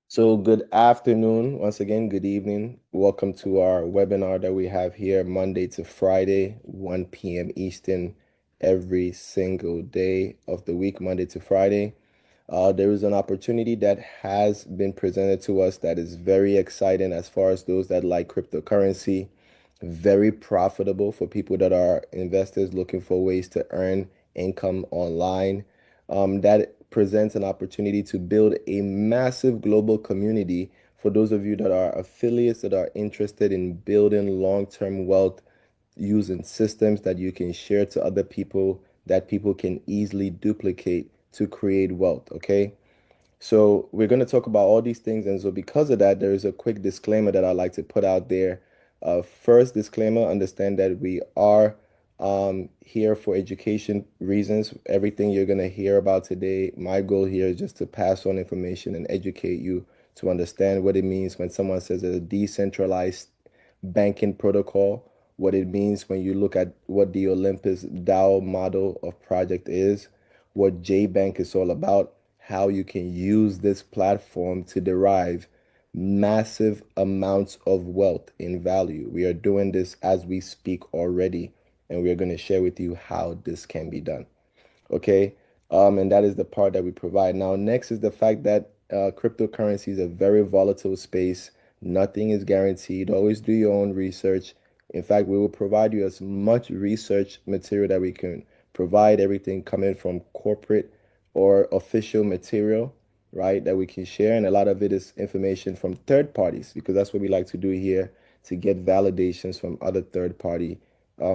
So good afternoon, once again, good evening. Welcome to our webinar that we have here Monday to Friday, 1 p.m. Eastern, every single day of the week, Monday to Friday. There is an opportunity that has been presented to us that is very exciting as far as those that like cryptocurrency, very profitable for people that are investors looking for ways to earn income online. That presents an opportunity to build a massive global community for those of you that are affiliates that are interested in building long-term wealth using systems that you can share to other people that people can easily duplicate to create wealth. Okay. So we're going to talk about all these things. And so because of that, there is a quick disclaimer that I'd like to put out there. First disclaimer, understand that we are here for education reasons. Everything you're going to hear about today, my goal here is just to pass on information and educate you to understand what it means when someone says a decentralized banking protocol, what it means when you look at what the Olympus DAO model of project is, what JBank is all about, how you can use this platform to derive massive amounts of wealth in value. We are doing this as we speak already, and we are going to share with you how this can be done. Okay. And that is the part that we provide. Now, next is the fact that cryptocurrency is a very volatile space. Nothing is guaranteed. Always do your own research. In fact, we will provide you as much research material that we can provide, everything coming from corporate or official material, right, that we can share. And a lot of it is information from third parties, because that's what we like to do here to get validations from other third party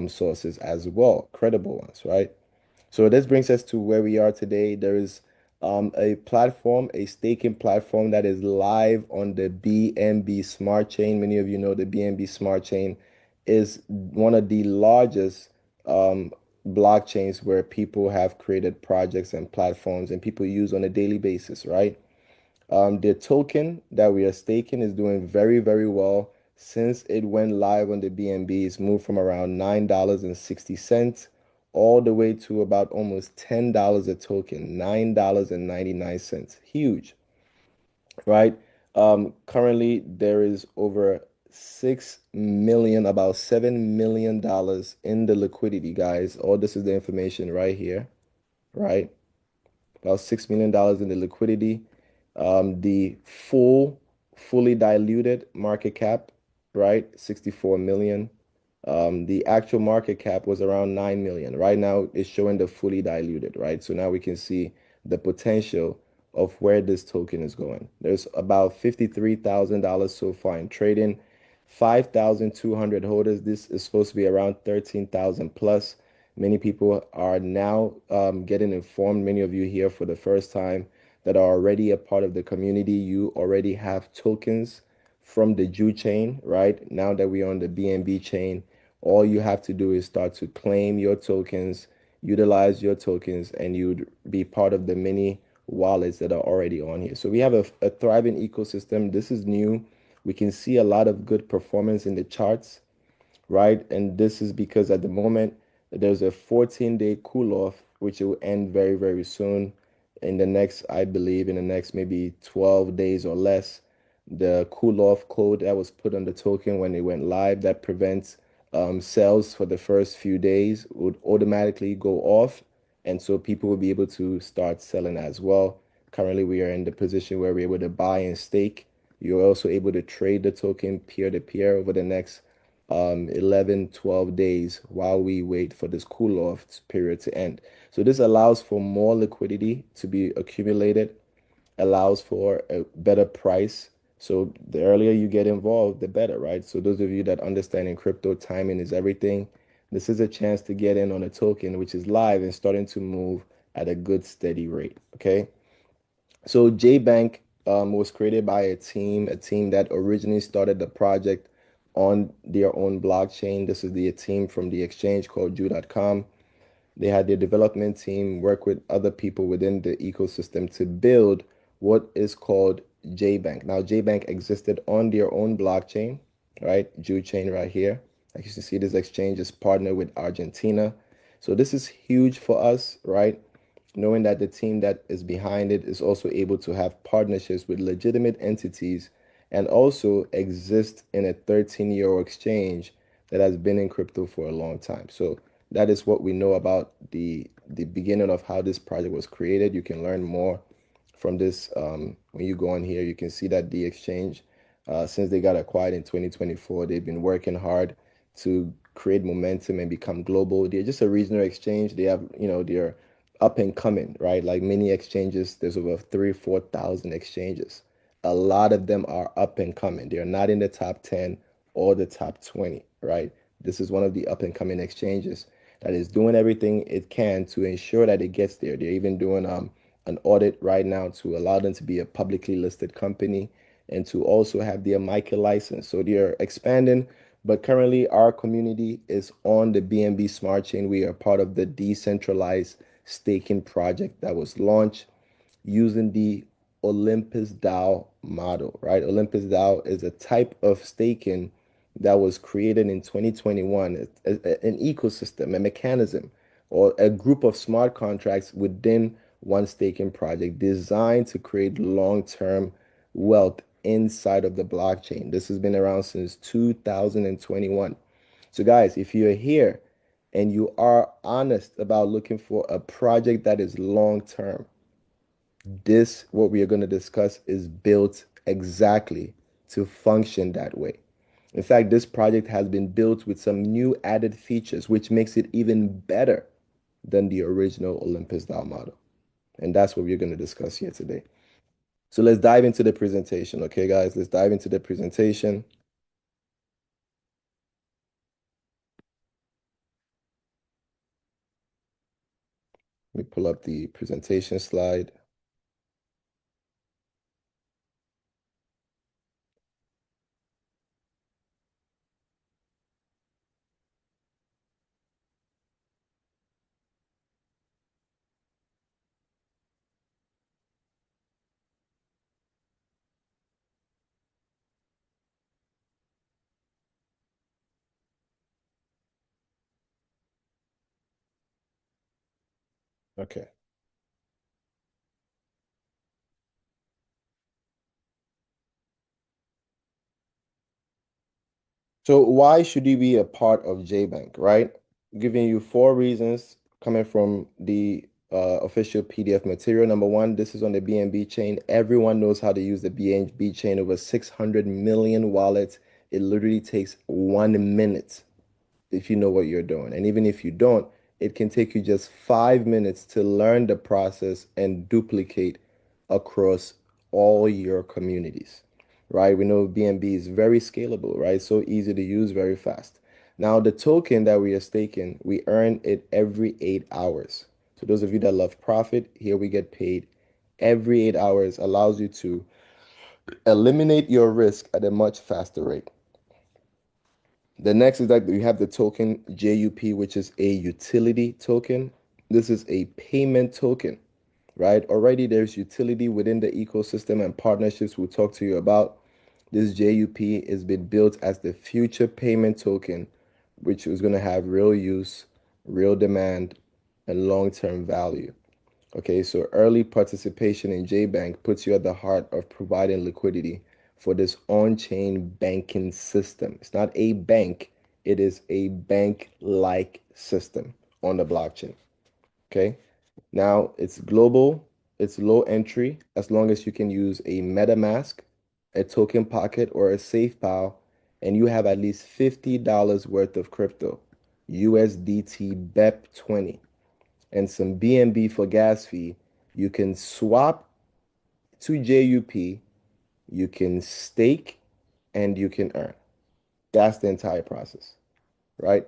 sources as well, credible ones, right? So this brings us to where we are today. There is a platform, a staking platform that is live on the BNB Smart Chain. Many of you know the BNB Smart Chain is one of the largest um, blockchains where people have created projects and platforms and people use on a daily basis, right? The token that we are staking is doing very, very well since it went live on the BNB. It's moved from around $9.60 all the way to about almost $10 a token, $9.99. Huge, right? Currently, there is over 6 million, about $7 million in the liquidity, guys. All this is the information right here, right? About $6 million in the liquidity. The fully diluted market cap, right? 64 million. The actual market cap was around 9 million. Right now, it's showing the fully diluted, right? So now we can see the potential of where this token is going. There's about $53,000 so far in trading, 5,200 holders. This is supposed to be around 13,000 plus. Many people are now getting informed. Many of you here for the first time that are already a part of the community. You already have tokens from the JU chain, right? Now that we're on the BNB chain, all you have to do is start to claim your tokens, utilize your tokens, and you'd be part of the many wallets that are already on here. So we have a thriving ecosystem. This is new. We can see a lot of good performance in the charts, right? And this is because at the moment there's a 14-day cool off, which will end very, very soon. In the next, I believe, in the next maybe 12 days or less, the cool off code that was put on the token when it went live that prevents sales for the first few days would automatically go off. And so people will be able to start selling as well. Currently, we are in the position where we're able to buy and stake. You're also able to trade the token peer to peer over the next 11, 12 days while we wait for this cool off period to end. So this allows for more liquidity to be accumulated, allows for a better price. So the earlier you get involved, the better, right? So those of you that understand in crypto, timing is everything. This is a chance to get in on a token which is live and starting to move at a good steady rate. Okay. So JBank was created by a team that originally started the project on their own blockchain. This is the team from the exchange called Ju.com. They had their development team work with other people within the ecosystem to build what is called JBank. Now, JBank existed on their own blockchain, right? Ju chain right here. Like you can see, this exchange is partnered with Argentina. So this is huge for us, right? knowing that the team that is behind it is also able to have partnerships with legitimate entities and also exist in a 13-year-old exchange that has been in crypto for a long time. So that is what we know about the beginning of how this project was created. You can learn more from this when you go on here. You can see that the exchange, since they got acquired in 2024, they've been working hard to create momentum and become global. They're just a regional exchange. They have, they're up and coming, right? Like many exchanges, there's over 4,000 exchanges. A lot of them are up and coming. They're not in the top 10 or the top 20, right? This is one of the up and coming exchanges that is doing everything it can to ensure that it gets there. They're even doing an audit right now to allow them to be a publicly listed company and to also have their MiCA license. So they're expanding, but currently our community is on the BNB Smart Chain. We are part of the decentralized staking project that was launched using the Olympus DAO model, right? Olympus DAO is a type of staking that was created in 2021, an ecosystem, a mechanism, or a group of smart contracts within one staking project designed to create long-term wealth inside of the blockchain. This has been around since 2021. So, guys, if you're here and you are honest about looking for a project that is long term, this, what we are going to discuss, is built exactly to function that way. In fact, this project has been built with some new added features, which makes it even better than the original Olympus DAO model. And that's what we're going to discuss here today. So let's dive into the presentation. Okay, guys, let's dive into the presentation. Let me pull up the presentation slide. Okay. So why should you be a part of JBank, right? Giving you four reasons coming from the official PDF material. Number one, this is on the BNB chain. Everyone knows how to use the BNB chain. Over 600 million wallets. It literally takes 1 minute if you know what you're doing. And even if you don't, it can take you just 5 minutes to learn the process and duplicate across all your communities, right? We know BNB is very scalable, right? So easy to use, very fast. Now, the token that we are staking, we earn it every 8 hours. So those of you that love profit, here we get paid every 8 hours, allows you to eliminate your risk at a much faster rate. The next is that we have the token JUP, which is a utility token. This is a payment token, right? Already there's utility within the ecosystem and partnerships we'll talk to you about. This JUP has been built as the future payment token, which is going to have real use, real demand, and long-term value. Okay, so early participation in JBank puts you at the heart of providing liquidity for this on-chain banking system. It's not a bank, it is a bank-like system on the blockchain. Okay, now it's global, it's low entry, as long as you can use a MetaMask, a token pocket, or a SafePal, and you have at least $50 worth of crypto, USDT BEP20 and some BNB for gas fee, you can swap to JUP, you can stake, and you can earn. That's the entire process, right?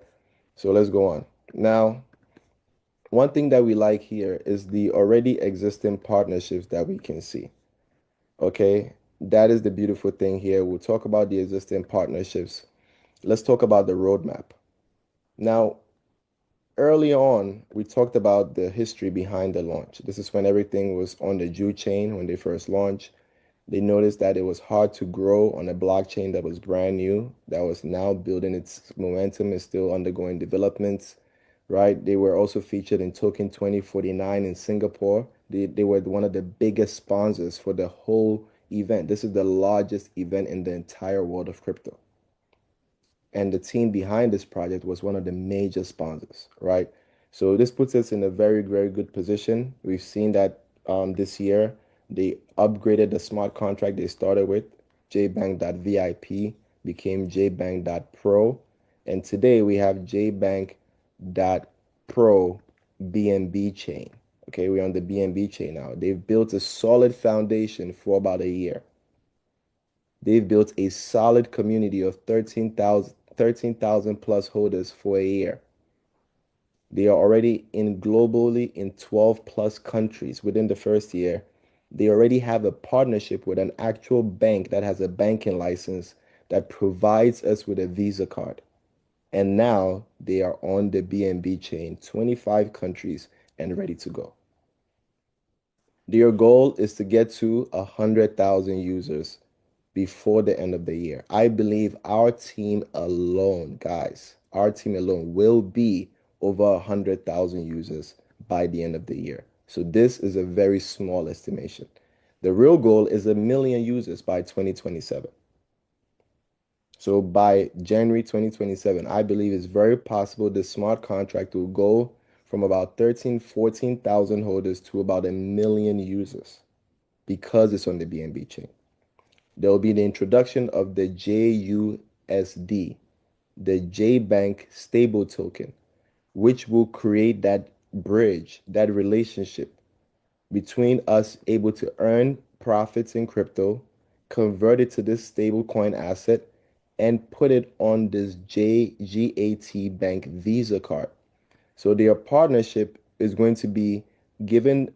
So let's go on. Now, one thing that we like here is the already existing partnerships that we can see. Okay, that is the beautiful thing here. We'll talk about the existing partnerships. Let's talk about the roadmap. Now, early on, we talked about the history behind the launch. This is when everything was on the JUP chain when they first launched. They noticed that it was hard to grow on a blockchain that was brand new, that was now building its momentum and still undergoing developments, right? They were also featured in Token 2049 in Singapore. They were one of the biggest sponsors for the whole event. This is the largest event in the entire world of crypto. And the team behind this project was one of the major sponsors, right? So this puts us in a very, very good position. We've seen that this year they upgraded the smart contract they started with. JBANK.VIP became JBANK.PRO. And today we have JBANK.PRO BNB chain. Okay, we're on the BNB chain now. They've built a solid foundation for about a year. They've built a solid community of 13,000 plus holders for a year. They are already in globally in 12 plus countries within the first year. They already have a partnership with an actual bank that has a banking license that provides us with a Visa card. And now they are on the BNB chain, 25 countries and ready to go. Their goal is to get to 100,000 users before the end of the year. I believe our team alone, guys, our team alone will be over 100,000 users by the end of the year. So this is a very small estimation. The real goal is 1 million users by 2027. So by January 2027, I believe it's very possible the smart contract will go from about 13, 14,000 holders to about 1 million users because it's on the BNB chain. There will be the introduction of the JUSD, the JBank stable token, which will create that bridge, that relationship between us able to earn profits in crypto, convert it to this stable coin asset, and put it on this JGAT Bank Visa card. So their partnership is going to be given,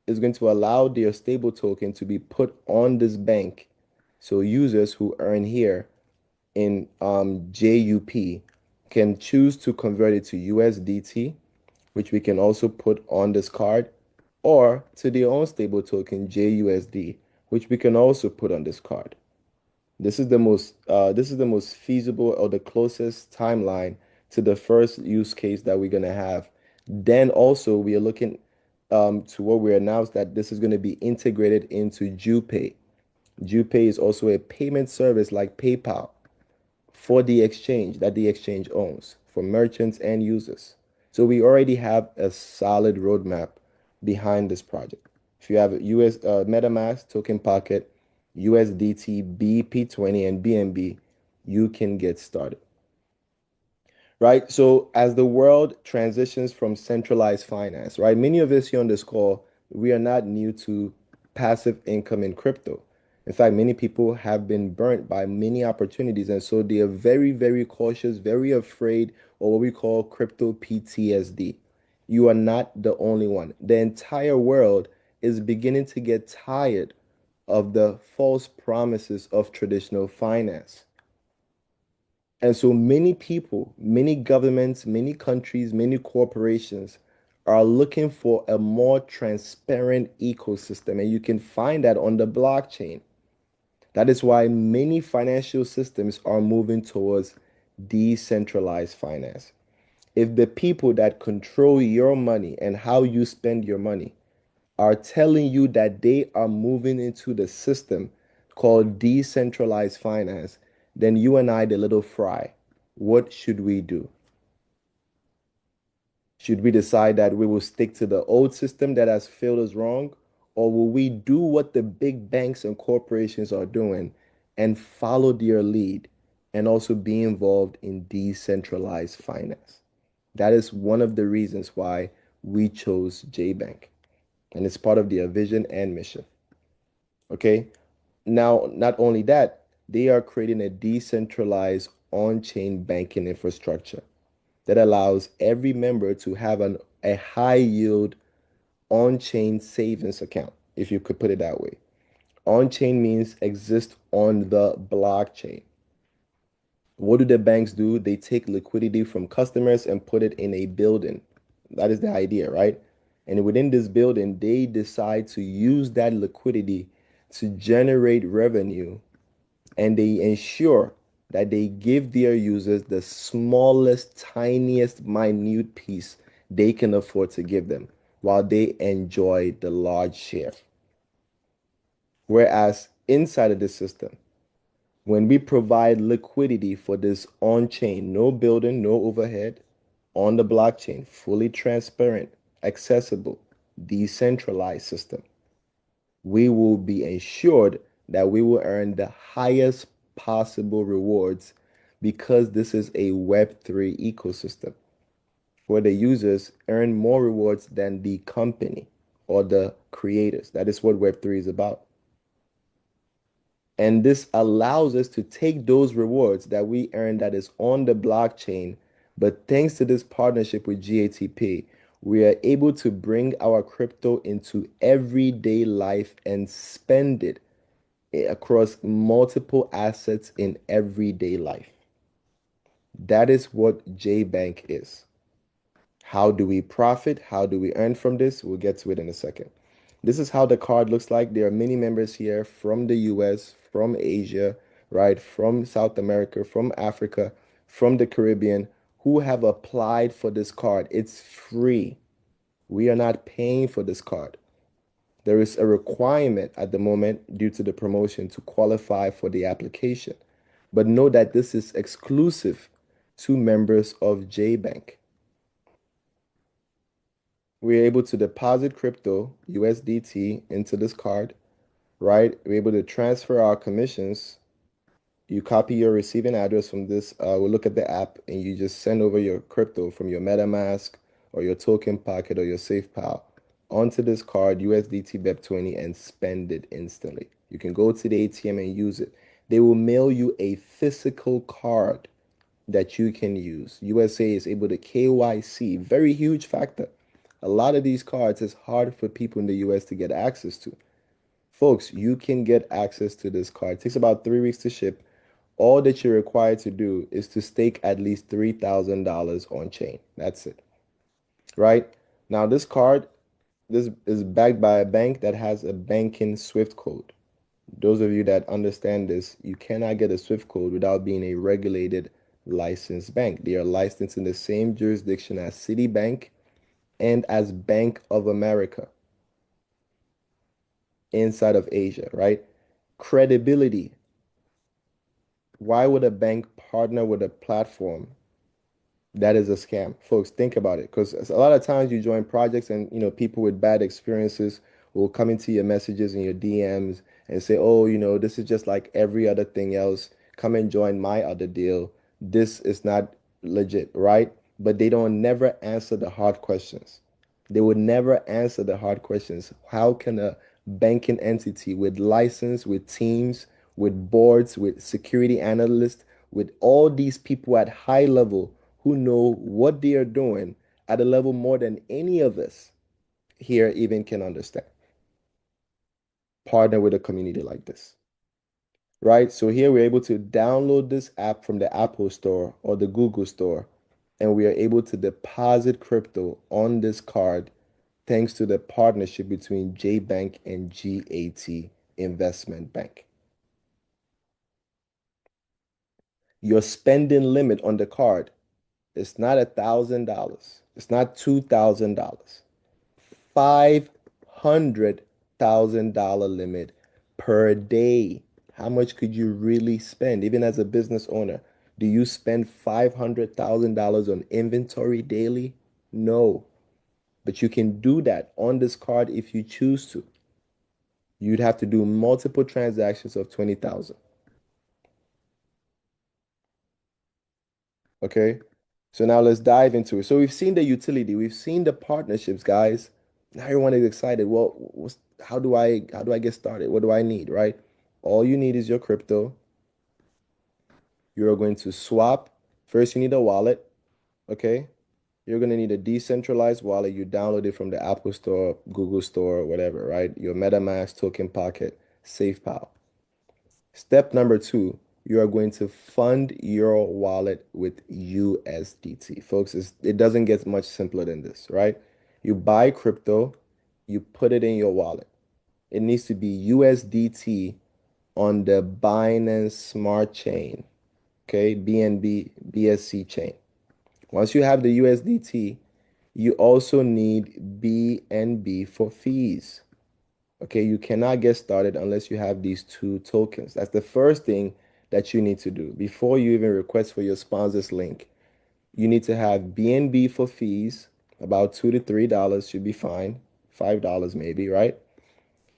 is going to allow their stable token to be put on this bank. So users who earn here in JUP can choose to convert it to USDT, which we can also put on this card, or to their own stable token, JUSD, which we can also put on this card. This is the most feasible or the closest timeline to the first use case that we're gonna have. Then also we are looking to what we announced that this is going to be integrated into JuPay. JuPay is also a payment service like PayPal for the exchange that the exchange owns for merchants and users. So we already have a solid roadmap behind this project. If you have US MetaMask, Token Pocket, USDT, BP20, and BNB, you can get started. Right? So as the world transitions from centralized finance, right? Many of us here on this call, we are not new to passive income in crypto. In fact, many people have been burnt by many opportunities, and so they are very, very cautious, very afraid, or what we call crypto PTSD. You are not the only one. The entire world is beginning to get tired of the false promises of traditional finance. And so many people, many governments, many countries, many corporations are looking for a more transparent ecosystem. And you can find that on the blockchain. That is why many financial systems are moving towards decentralized finance. If the people that control your money and how you spend your money are telling you that they are moving into the system called decentralized finance, then you and I, the little fry, what should we do? Should we decide that we will stick to the old system that has failed us wrong? Or will we do what the big banks and corporations are doing and follow their lead and also be involved in decentralized finance? That is one of the reasons why we chose JBank. And it's part of their vision and mission. Okay. Now, not only that, they are creating a decentralized on-chain banking infrastructure that allows every member to have a high yield on-chain savings account, if you could put it that way. On-chain means exist on the blockchain. What do the banks do? They take liquidity from customers and put it in a building. That is the idea, right? And within this building, they decide to use that liquidity to generate revenue, and they ensure that they give their users the smallest, tiniest, minute piece they can afford to give them while they enjoy the large share. Whereas inside of the system, when we provide liquidity for this on-chain, no building, no overhead, on the blockchain, fully transparent, accessible, decentralized system, we will be ensured that we will earn the highest possible rewards because this is a Web3 ecosystem where the users earn more rewards than the company or the creators. That is what Web3 is about. And this allows us to take those rewards that we earn that is on the blockchain. But thanks to this partnership with GATP, we are able to bring our crypto into everyday life and spend it across multiple assets in everyday life. That is what JBank is. How do we profit? How do we earn from this? We'll get to it in a second. This is how the card looks like. There are many members here from the US, from Asia, right? From South America, from Africa, from the Caribbean who have applied for this card. It's free. We are not paying for this card. There is a requirement at the moment due to the promotion to qualify for the application. But know that this is exclusive to members of JBank. We're able to deposit crypto, USDT, into this card, right? We're able to transfer our commissions. You copy your receiving address from this. We'll look at the app and you just send over your crypto from your MetaMask or your token pocket or your SafePal onto this card, USDT BEP20, and spend it instantly. You can go to the ATM and use it. They will mail you a physical card that you can use. USA is able to KYC, very huge factor. A lot of these cards is hard for people in the US to get access to. Folks, you can get access to this card. It takes about 3 weeks to ship. All that you're required to do is to stake at least $3,000 on chain. That's it. Right? Now, this is backed by a bank that has a banking Swift code. Those of you that understand this, you cannot get a Swift code without being a regulated licensed bank. They are licensed in the same jurisdiction as Citibank and as Bank of America inside of Asia, right? Credibility. Why would a bank partner with a platform that is a scam? Folks, think about it. Because a lot of times you join projects and people with bad experiences will come into your messages and your DMs and say, oh, this is just like every other thing else. Come and join my other deal. This is not legit, right? But they don't never answer the hard questions. They would never answer the hard questions. How can a banking entity with license, with teams, with boards, with security analysts, with all these people at high level who know what they are doing at a level more than any of us here even can understand, partner with a community like this? Right? So here we're able to download this app from the Apple Store or the Google Store, and we are able to deposit crypto on this card thanks to the partnership between JBank and GAT Investment Bank. Your spending limit on the card is not $1,000. It's not $2,000. $500,000 limit per day. How much could you really spend, even as a business owner? Do you spend $500,000 on inventory daily? No. But you can do that on this card if you choose to. You'd have to do multiple transactions of 20,000. Okay? So now let's dive into it. So we've seen the utility, we've seen the partnerships, guys. Now everyone is excited. Well, how do I get started? What do I need, right? All you need is your crypto. You're going to swap. First, you need a wallet, okay? You're going to need a decentralized wallet. You download it from the Apple Store, Google Store, whatever, right? Your MetaMask, Token Pocket, SafePal. Step number two, you are going to fund your wallet with USDT. Folks, it doesn't get much simpler than this, right? You buy crypto, you put it in your wallet. It needs to be USDT on the Binance Smart Chain. okay, BNB BSC chain. Once you have the USDT, you also need BNB for fees. Okay, you cannot get started unless you have these two tokens. That's the first thing that you need to do before you even request for your sponsor's link. You need to have BNB for fees, about $2 to $3 should be fine, $5 maybe, right?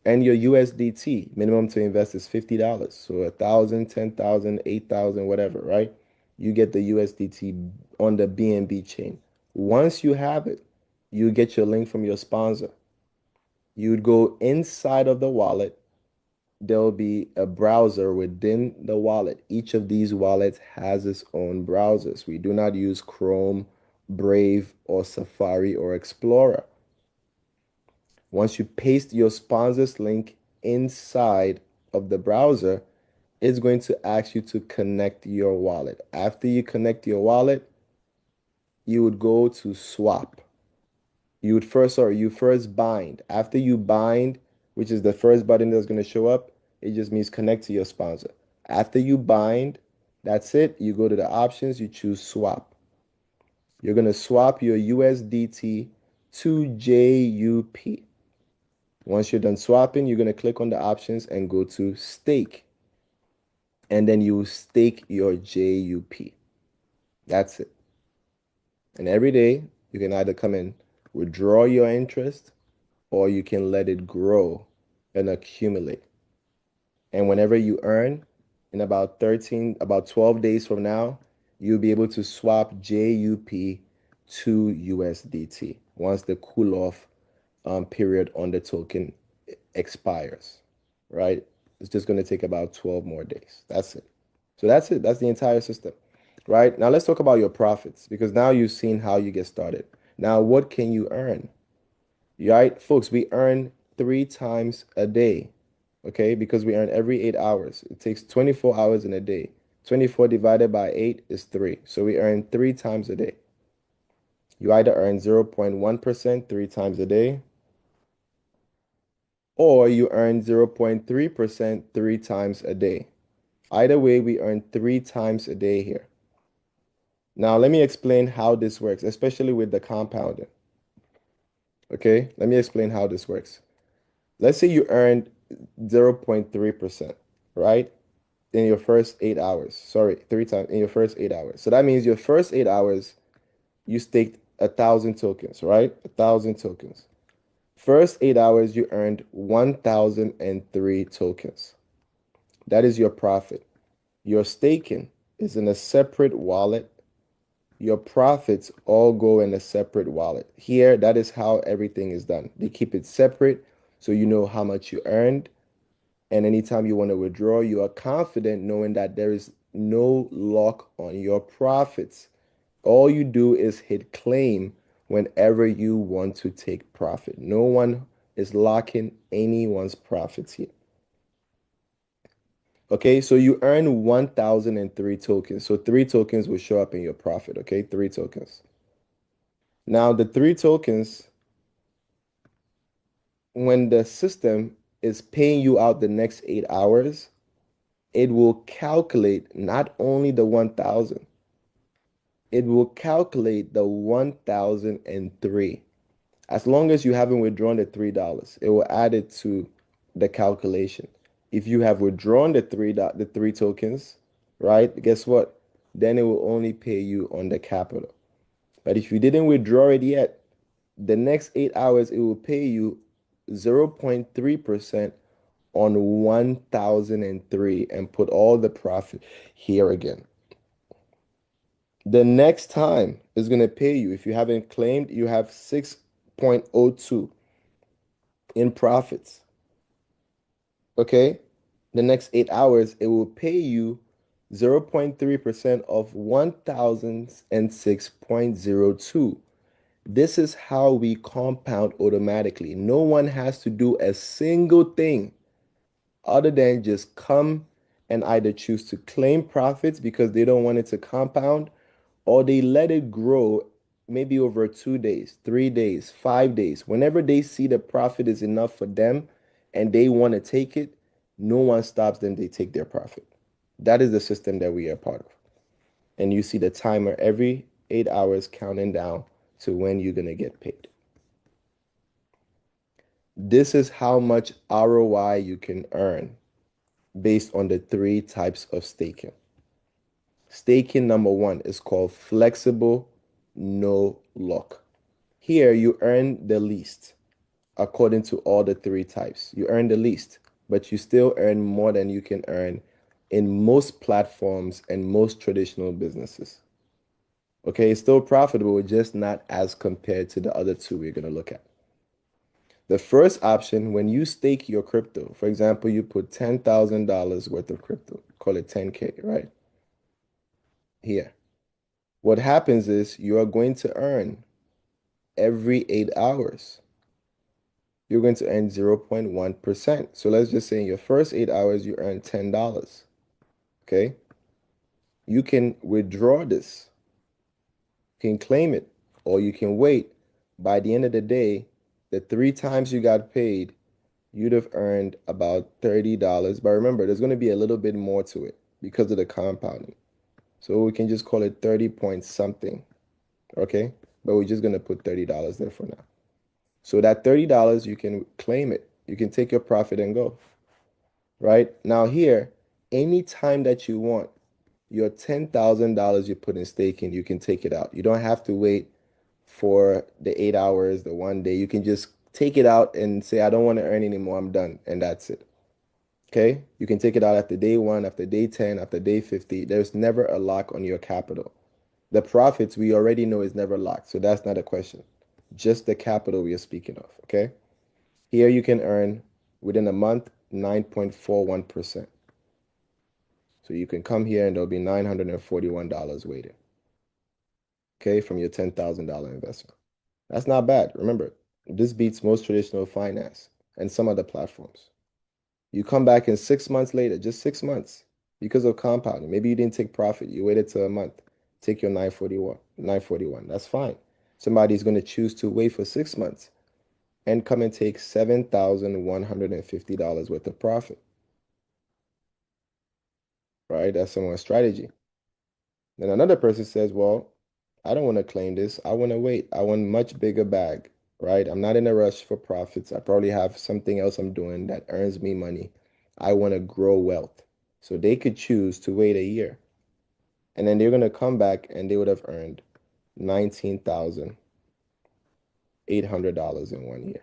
And your USDT minimum to invest is $50. So 1,000, 10,000, 8,000, whatever, right? You get the USDT on the BNB chain. Once you have it, you get your link from your sponsor. You'd go inside of the wallet. There'll be a browser within the wallet. Each of these wallets has its own browsers. We do not use Chrome, Brave, or Safari or Explorer. Once you paste your sponsor's link inside of the browser, it's going to ask you to connect your wallet. After you connect your wallet, you would go to swap. You first bind. After you bind, which is the first button that's going to show up, it just means connect to your sponsor. After you bind, that's it. You go to the options, you choose swap. You're going to swap your USDT to JUP. Once you're done swapping, you're going to click on the options and go to stake. And then you stake your JUP. That's it. And every day, you can either come and withdraw your interest or you can let it grow and accumulate. And whenever you earn, in about 12 days from now, you'll be able to swap JUP to USDT once the cool off period on the token expires, right? It's just going to take about 12 more days. That's it. So that's it. That's the entire system, right? Now let's talk about your profits because now you've seen how you get started. Now, what can you earn? Right, folks, we earn 3 times a day, okay? Because we earn every 8 hours. It takes 24 hours in a day. 24 divided by 8 is 3. So we earn 3 times a day. You either earn 0.1% 3 times a day, or you earn 0.3% 3 times a day. Either way, we earn 3 times a day here. Now, let me explain how this works, especially with the compounding. Okay, let me explain how this works. Let's say you earned 0.3%, right? In your first 8 hours. Sorry, 3 times in your first 8 hours. So that means your first 8 hours, you staked 1,000 tokens, right? 1,000 tokens. First 8 hours, you earned 1,003 tokens. That is your profit. Your staking is in a separate wallet. Your profits all go in a separate wallet. Here, that is how everything is done. They keep it separate so you know how much you earned. And anytime you want to withdraw, you are confident knowing that there is no lock on your profits. All you do is hit claim whenever you want to take profit. No one is locking anyone's profits here. Okay, so you earn 1,003 tokens. So 3 tokens will show up in your profit. Okay, 3 tokens. Now, the 3 tokens, when the system is paying you out the next 8 hours, it will calculate not only the 1,000, it will calculate the 1,003. As long as you haven't withdrawn the $3, it will add it to the calculation. If you have withdrawn the 3 tokens, right? Guess what? Then it will only pay you on the capital. But if you didn't withdraw it yet, the next 8 hours it will pay you 0.3% on 1,003 and put all the profit here again. The next time is going to pay you. If you haven't claimed, you have 6.02 in profits. Okay? The next 8 hours, it will pay you 0.3% of 1,006.02. This is how we compound automatically. No one has to do a single thing other than just come and either choose to claim profits because they don't want it to compound, or they let it grow maybe over 2 days, 3 days, 5 days. Whenever they see the profit is enough for them and they want to take it, no one stops them. They take their profit. That is the system that we are part of. and you see the timer every 8 hours counting down to when you're going to get paid. This is how much ROI you can earn based on the three types of staking. Staking number one is called flexible no lock. Here you earn the least according to all the three types. You earn the least, but you still earn more than you can earn in most platforms and most traditional businesses. Okay, it's still profitable, just not as compared to the other two we're going to look at. The first option, when you stake your crypto, for example, you put $10,000 worth of crypto, call it 10K, right? Here. What happens is you are going to earn every 8 hours. You're going to earn 0.1%. So let's just say in your first 8 hours, you earn $10. Okay? You can withdraw this, you can claim it, or you can wait. By the end of the day, the three times you got paid, you'd have earned about $30. But remember, there's going to be a little bit more to it because of the compounding. So we can just call it 30 point something. Okay? But we're just going to put $30 there for now. So that $30, you can claim it. You can take your profit and go. Right? Now here, anytime that you want, your $10,000 you put in staking, you can take it out. You don't have to wait for the 8 hours, the one day. You can just take it out and say, I don't want to earn anymore. I'm done. And that's it. Okay? You can take it out after day one, after day 10, after day 50. There's never a lock on your capital. The profits we already know is never locked. So that's not a question. Just the capital we are speaking of. Okay? Here you can earn within a month 9.41%. So you can come here and there'll be $941 waiting. Okay, from your $10,000 investment. That's not bad. Remember, this beats most traditional finance and some other platforms. You come back in 6 months later, just 6 months, because of compounding. Maybe you didn't take profit. You waited till a month. Take your 941. That's fine. Somebody's going to choose to wait for 6 months and come and take $7,150 worth of profit. Right? That's someone's strategy. Then another person says, well, I don't want to claim this. I want to wait. I want much bigger bag, right? I'm not in a rush for profits. I probably have something else I'm doing that earns me money. I want to grow wealth. So they could choose to wait a year. And then they're going to come back and they would have earned $19,800 in 1 year.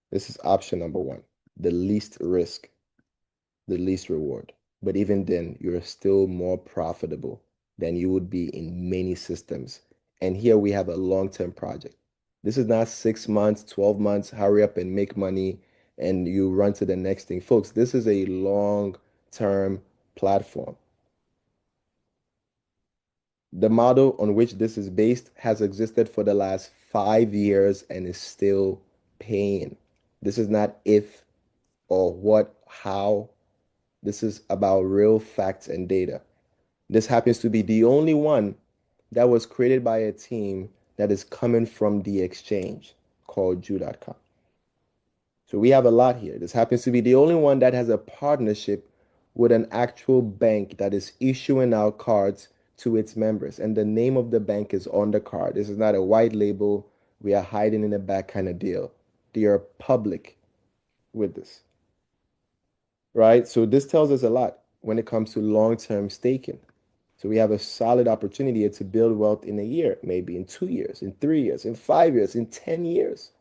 This is option number one, the least risk, the least reward. But even then, you're still more profitable than you would be in many systems. And here we have a long-term project. This is not 6 months, 12 months, hurry up and make money and you run to the next thing. Folks, this is a long-term platform. The model on which this is based has existed for the last 5 years and is still paying. This is not if or what, how. This is about real facts and data. This happens to be the only one that was created by a team that is coming from the exchange called JUP.com. So we have a lot here. This happens to be the only one that has a partnership with an actual bank that is issuing out cards to its members. And the name of the bank is on the card. This is not a white label. We are hiding in the back kind of deal. They are public with this, right? So this tells us a lot when it comes to long-term staking. So we have a solid opportunity here to build wealth in a year, maybe in 2 years, in 3 years, in 5 years, in 10 years.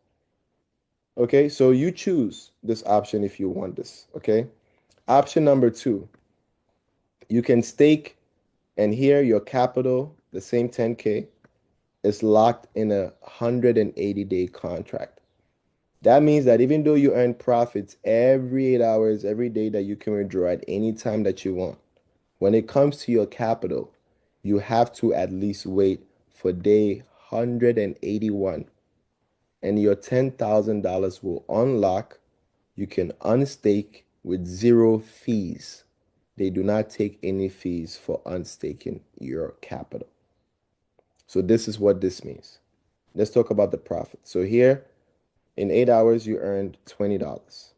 Okay, so you choose this option if you want this. Okay, option number two, you can stake, and here your capital, the same 10K, is locked in a 180-day contract. That means that even though you earn profits every 8 hours, every day that you can withdraw at any time that you want, when it comes to your capital, you have to at least wait for day 181, and your $10,000 will unlock. You can unstake with zero fees. They do not take any fees for unstaking your capital. So this is what this means. Let's talk about the profit. So here, in 8 hours, you earned $20.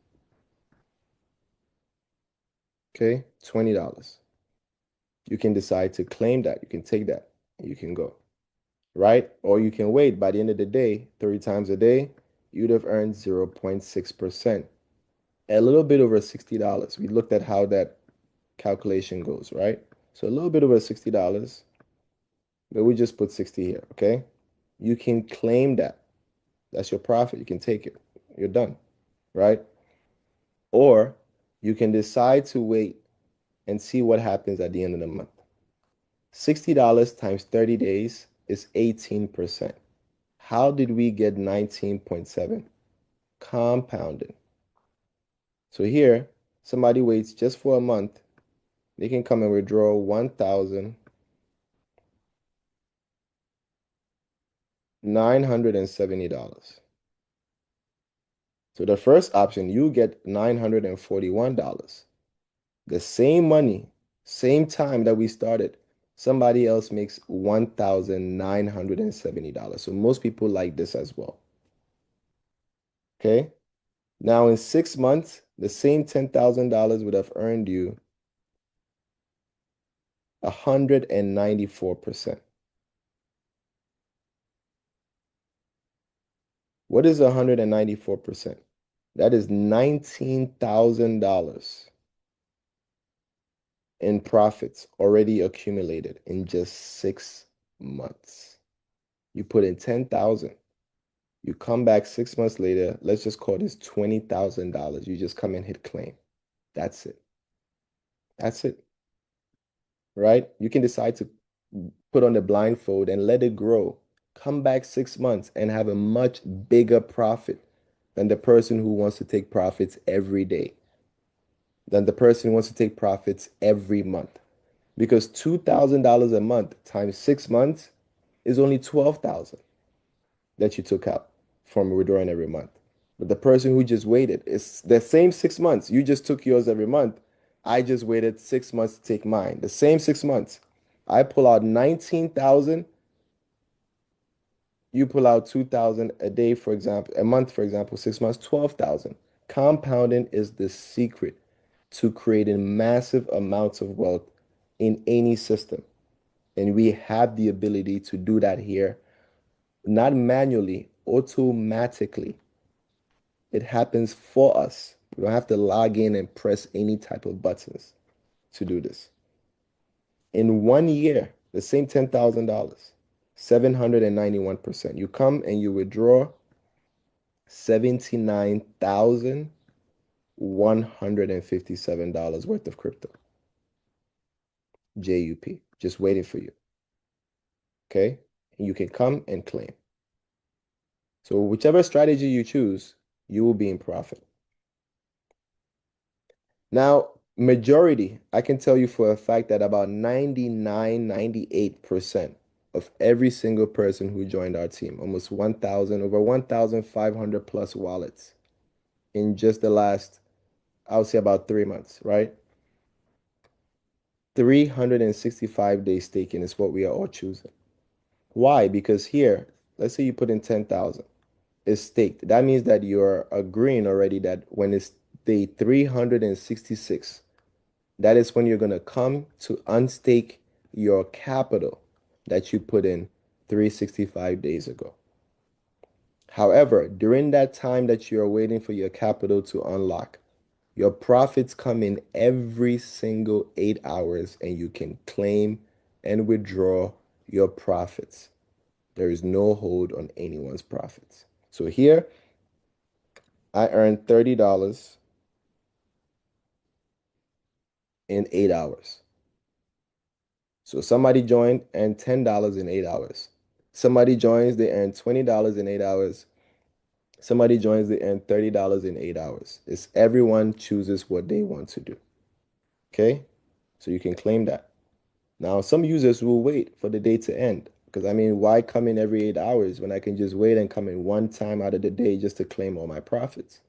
Okay, $20. You can decide to claim that. You can take that. You can go, right? Or you can wait. By the end of the day, 30 times a day, you'd have earned 0.6%, a little bit over $60. We looked at how that calculation goes, right? So a little bit over $60, but we just put 60 here, okay? You can claim that. That's your profit. You can take it. You're done, right? Or you can decide to wait and see what happens at the end of the month. $60 times 30 days is 18%. How did we get 19.7? Compounding. So here, somebody waits just for a month, they can come and withdraw $1,970. So the first option, you get $941. The same money, same time that we started, somebody else makes $1,970. So most people like this as well. Okay. Now in 6 months, the same $10,000 would have earned you 194%. What is 194%? That is $19,000 in profits already accumulated in just 6 months. You put in 10,000. You come back 6 months later, let's just call this $20,000. You just come and hit claim. That's it. That's it. Right? You can decide to put on the blindfold and let it grow. Come back 6 months and have a much bigger profit than the person who wants to take profits every day, than the person who wants to take profits every month. Because $2,000 a month times 6 months is only 12,000 that you took out from withdrawing every month. But the person who just waited, it's the same 6 months. You just took yours every month. I just waited 6 months to take mine. The same 6 months. I pull out 19,000. You pull out 2,000 a day, for example, a month, for example, 6 months, 12,000. Compounding is the secret to creating massive amounts of wealth in any system. And we have the ability to do that here, not manually, automatically. It happens for us. We don't have to log in and press any type of buttons to do this. In 1 year, the same $10,000, 791%. You come and you withdraw $79,157 worth of crypto. JUP, just waiting for you. Okay? And you can come and claim. So whichever strategy you choose, you will be in profit. Now, majority, I can tell you for a fact that about 99, 98% of every single person who joined our team, almost 1,000, over 1,500 plus wallets in just the last, I would say about 3 months, right? 365-day staking is what we are all choosing. Why? Because here, let's say you put in 10,000, it's staked. That means that you're agreeing already that when it's day 366, that is when you're going to come to unstake your capital that you put in 365 days ago. However, during that time that you're waiting for your capital to unlock, your profits come in every single 8 hours and you can claim and withdraw your profits. There is no hold on anyone's profits. So here, I earned $30 in 8 hours. So somebody joined and $10 in 8 hours. Somebody joins, they earn $20 in 8 hours. Somebody joins, they earn $30 in 8 hours. It's everyone chooses what they want to do. Okay? So you can claim that. Now, some users will wait for the day to end. Because I mean, why come in every 8 hours when I can just wait and come in one time out of the day just to claim all my profits?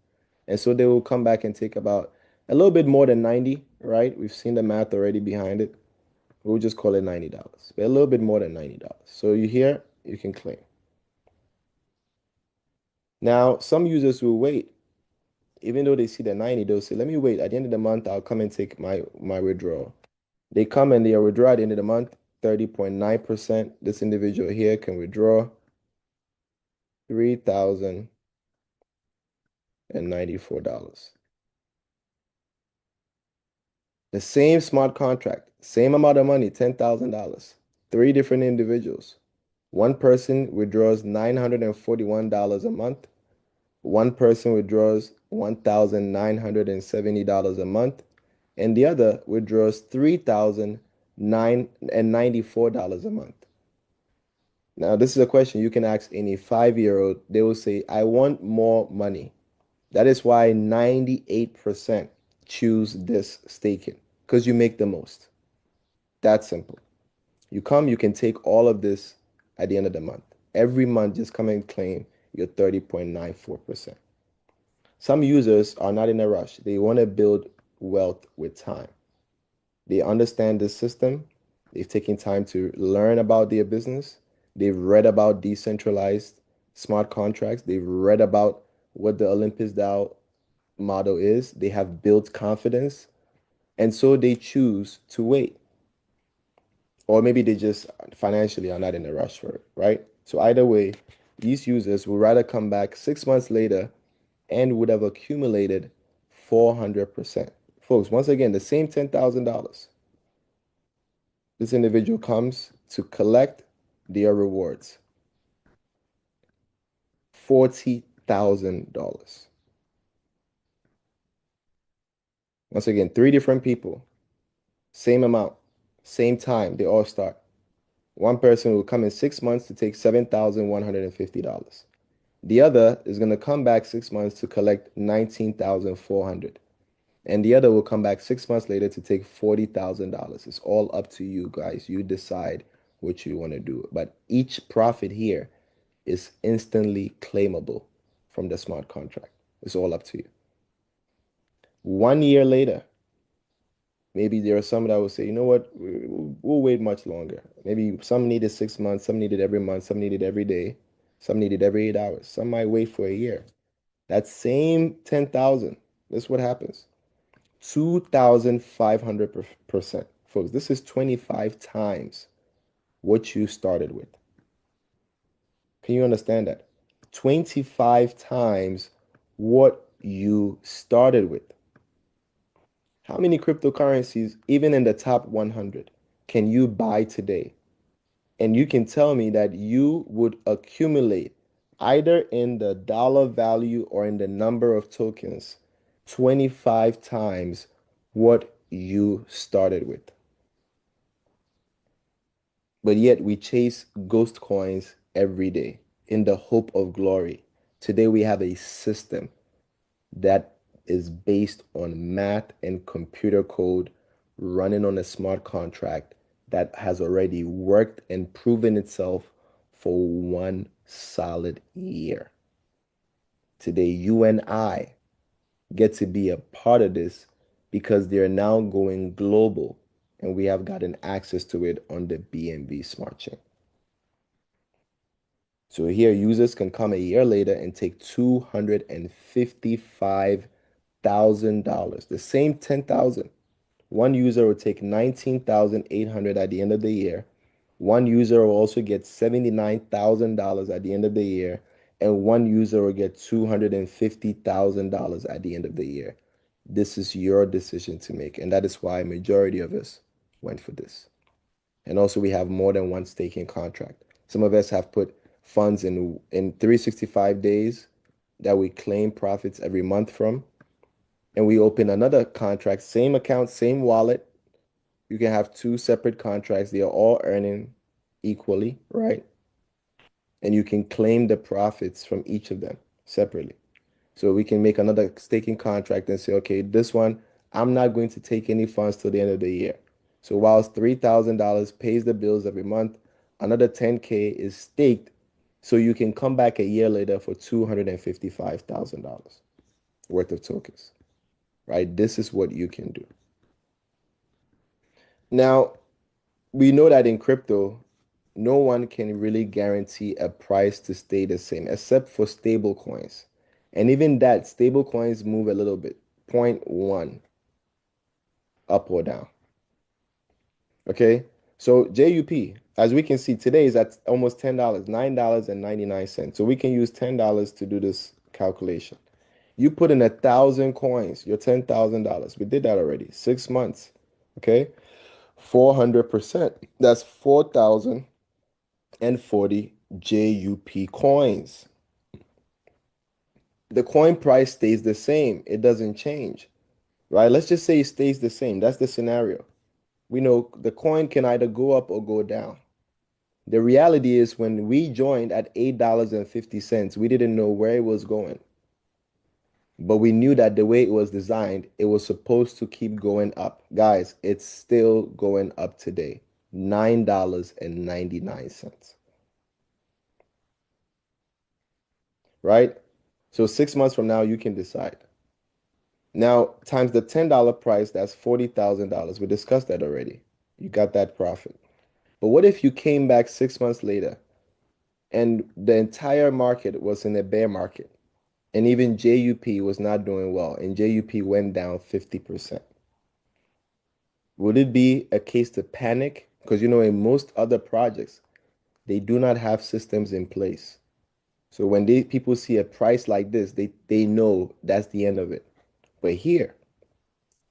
And so they will come back and take about a little bit more than 90, right? We've seen the math already behind it. We'll just call it $90, but a little bit more than $90. So you here, you can claim. Now, some users will wait. Even though they see the 90, they'll say, let me wait. At the end of the month, I'll come and take my withdrawal. They come and they withdraw at the end of the month, 30.9%. This individual here can withdraw $3,094. The same smart contract, same amount of money, $10,000. Three different individuals. One person withdraws $941 a month. One person withdraws $1,970 a month, and the other withdraws $3,994 a month. Now, this is a question you can ask any 5-year-old. They will say, I want more money. That is why 98% choose this staking because you make the most. That's simple. You come, you can take all of this at the end of the month. Every month, just come and claim your 30.94%. Some users are not in a rush. They want to build wealth with time. They understand this system. They've taken time to learn about their business. They've read about decentralized smart contracts. They've read about what the Olympus DAO model is. They have built confidence. And so they choose to wait. Or maybe they just financially are not in a rush for it, right? So either way, these users will rather come back 6 months later and would have accumulated 400%. Folks, once again, the same $10,000. This individual comes to collect their rewards, $40,000. Once again, three different people, same amount, same time, they all start. One person will come in 6 months to take $7,150. The other is going to come back 6 months to collect 19,400. And the other will come back 6 months later to take $40,000. It's all up to you guys. You decide what you want to do. But each profit here is instantly claimable from the smart contract. It's all up to you. 1 year later, maybe there are some that will say, you know what, we'll wait much longer. Maybe some needed 6 months, some needed every month, some needed every day, some needed every 8 hours. Some might wait for a year. That same 10,000, this is what happens. 2,500%. Folks, this is 25 times what you started with. Can you understand that? 25 times what you started with. How many cryptocurrencies, even in the top 100, can you buy today? And you can tell me that you would accumulate either in the dollar value or in the number of tokens 25 times what you started with. But yet we chase ghost coins every day in the hope of glory. Today we have a system that is based on math and computer code running on a smart contract that has already worked and proven itself for 1 solid year. Today, you and I get to be a part of this because they're now going global and we have gotten access to it on the BNB Smart Chain. So here, users can come a year later and take $255,000, the same 10,000. One user will take 19,800 at the end of the year. One user will also get $79,000 at the end of the year, and one user will get $250,000 at the end of the year. This is your decision to make, and that is why a majority of us went for this. And also, we have more than one staking contract. Some of us have put funds in 365 days that we claim profits every month from. And we open another contract, same account, same wallet. You can have two separate contracts. They are all earning equally, right? And you can claim the profits from each of them separately. So we can make another staking contract and say, okay, this one, I'm not going to take any funds till the end of the year. So whilst $3,000 pays the bills every month, another 10K is staked so you can come back a year later for $255,000 worth of tokens, right? This is what you can do. Now, we know that in crypto, no one can really guarantee a price to stay the same except for stable coins. And even that, stable coins move a little bit, 0.1 up or down. Okay. So JUP, as we can see today, is at almost $10, $9.99. So we can use $10 to do this calculation. You put in 1,000 coins, your $10,000. We did that already. 6 months. Okay. 400%. That's 4,040 JUP coins. The coin price stays the same. It doesn't change, right? Let's just say it stays the same. That's the scenario. We know the coin can either go up or go down. The reality is when we joined at $8.50, we didn't know where it was going. But we knew that the way it was designed, it was supposed to keep going up. Guys, it's still going up today. $9.99, right? So 6 months from now, you can decide. Now, times the $10 price, that's $40,000. We discussed that already. You got that profit. But what if you came back 6 months later and the entire market was in a bear market and even JUP was not doing well and JUP went down 50%? Would it be a case to panic? Because in most other projects, they do not have systems in place. So when people see a price like this, they know that's the end of it. But here,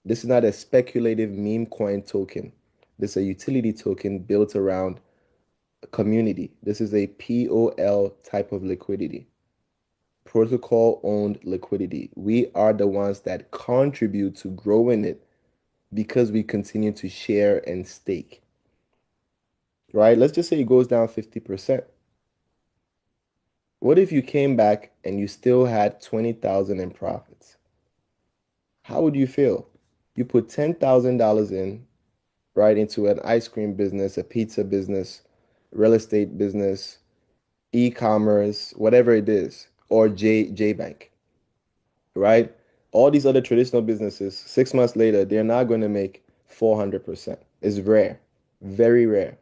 this is not a speculative meme coin token. This is a utility token built around a community. This is a POL type of liquidity, protocol owned liquidity. We are the ones that contribute to growing it because we continue to share and stake, right? Let's just say it goes down 50%. What if you came back and you still had 20,000 in profits? How would you feel? You put $10,000 in, right, into an ice cream business, a pizza business, real estate business, e-commerce, whatever it is, or JBank, right? All these other traditional businesses, 6 months later, they're not going to make 400%. It's rare, very rare.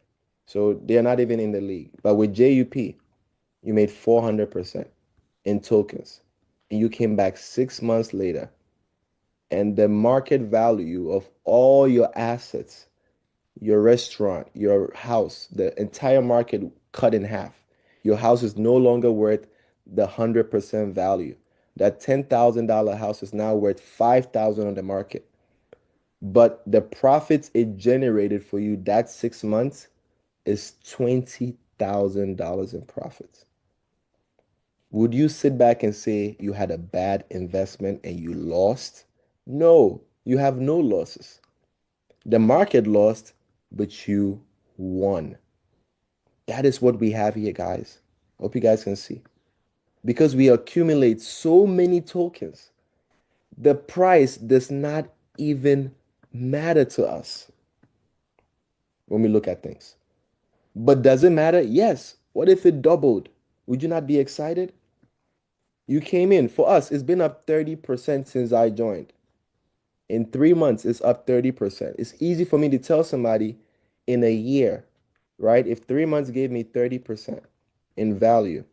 So they're not even in the league. But with JUP, you made 400% in tokens. And you came back 6 months later, and the market value of all your assets, your restaurant, your house, the entire market cut in half. Your house is no longer worth the 100% value. That $10,000 house is now worth 5,000 on the market. But the profits it generated for you that 6 months is $20,000 in profits. Would you sit back and say you had a bad investment and you lost? No, you have no losses. The market lost, but you won. That is what we have here, guys. Hope you guys can see. Because we accumulate so many tokens, the price does not even matter to us when we look at things. But does it matter? Yes. What if it doubled? Would you not be excited? You came in. For us, it's been up 30% since I joined. In 3 months, it's up 30%. It's easy for me to tell somebody in a year, right? If 3 months gave me 30% in value,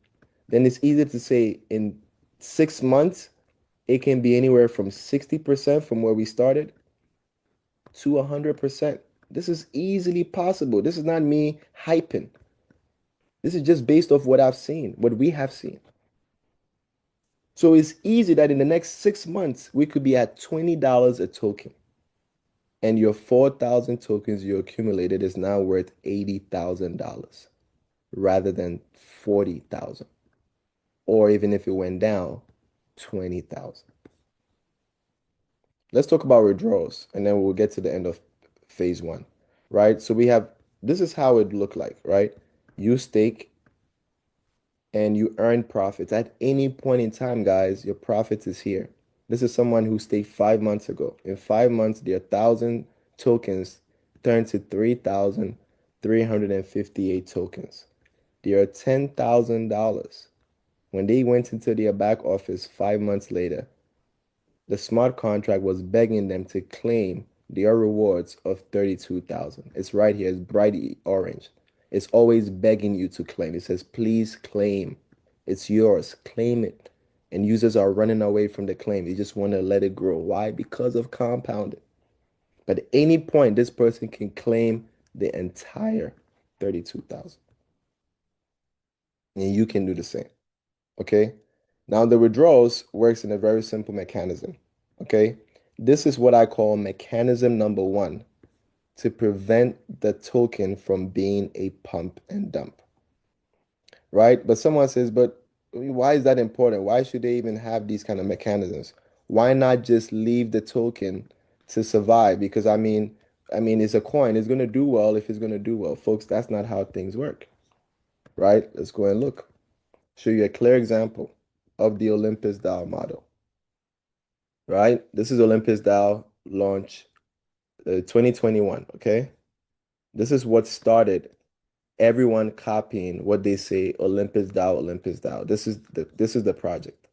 then it's easy to say in 6 months, it can be anywhere from 60% from where we started to 100%. This is easily possible. This is not me hyping. This is just based off what I've seen, what we have seen. So it's easy that in the next 6 months, we could be at $20 a token. And your 4,000 tokens you accumulated is now worth $80,000 rather than 40,000. Or even if it went down, 20,000. Let's talk about withdrawals and then we'll get to the end of phase one, right? So we have, this is how it looked like, right? You stake and you earn profits at any point in time, guys. Your profits is here. This is someone who staked 5 months ago. In 5 months, their 1,000 tokens turned to 3,358 tokens. They are $10,000. When they went into their back office 5 months later, the smart contract was begging them to claim their rewards of 32,000. It's right here, it's bright orange. It's always begging you to claim. It says, please claim. It's yours. Claim it. And users are running away from the claim. They just want to let it grow. Why? Because of compounding. But at any point, this person can claim the entire 32,000. And you can do the same. Okay. Now the withdrawals works in a very simple mechanism. Okay. This is what I call mechanism number one to prevent the token from being a pump and dump. Right? But someone says, but why is that important? Why should they even have these kind of mechanisms? Why not just leave the token to survive? Because I mean, it's a coin. It's going to do well if it's going to do well. Folks, that's not how things work. Right? Let's go and look. Show you a clear example of the Olympus DAO model. Right? This is Olympus DAO launch 2021. Okay. This is what started everyone copying what they say Olympus DAO, Olympus DAO. This is the project.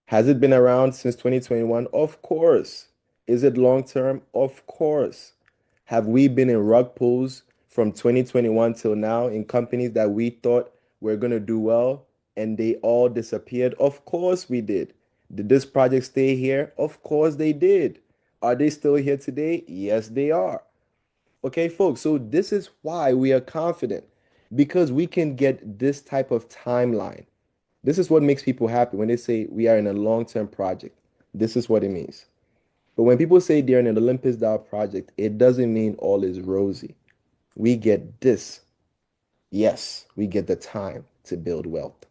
Has it been around since 2021? Of course. Is it long term? Of course. Have we been in rug pulls from 2021 till now in companies that we thought were going to do well and they all disappeared? Of course we did. Did this project stay here? Of course they did. Are they still here today? Yes, they are. Okay, folks, so this is why we are confident because we can get this type of timeline. This is what makes people happy when they say we are in a long-term project. This is what it means. But when people say they're in an Olympus DAO project, it doesn't mean all is rosy. We get this. Yes, we get the time to build wealth.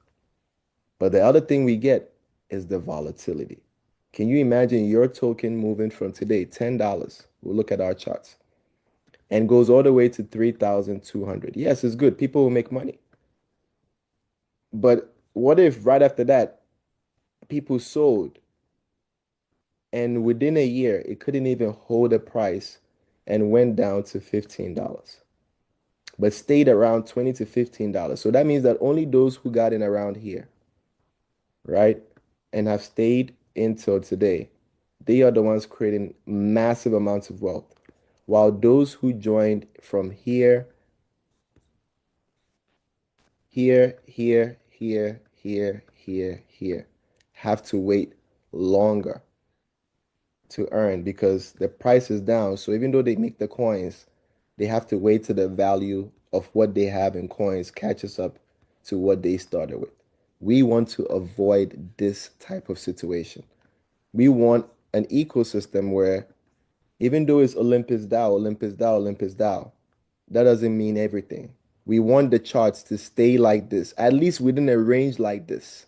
But the other thing we get is the volatility. Can you imagine your token moving from today, $10? We'll look at our charts and goes all the way to 3,200. Yes, it's good. People will make money. But what if right after that, people sold and within a year, it couldn't even hold a price and went down to $15, but stayed around $20 to $15. So that means that only those who got in around here, right, and have stayed until today, they are the ones creating massive amounts of wealth. While those who joined from here, here, have to wait longer to earn because the price is down. So even though they make the coins, they have to wait till the value of what they have in coins catches up to what they started with. We want to avoid this type of situation. We want an ecosystem where even though it's Olympus DAO, Olympus DAO, Olympus DAO, that doesn't mean everything. We want the charts to stay like this, at least within a range like this.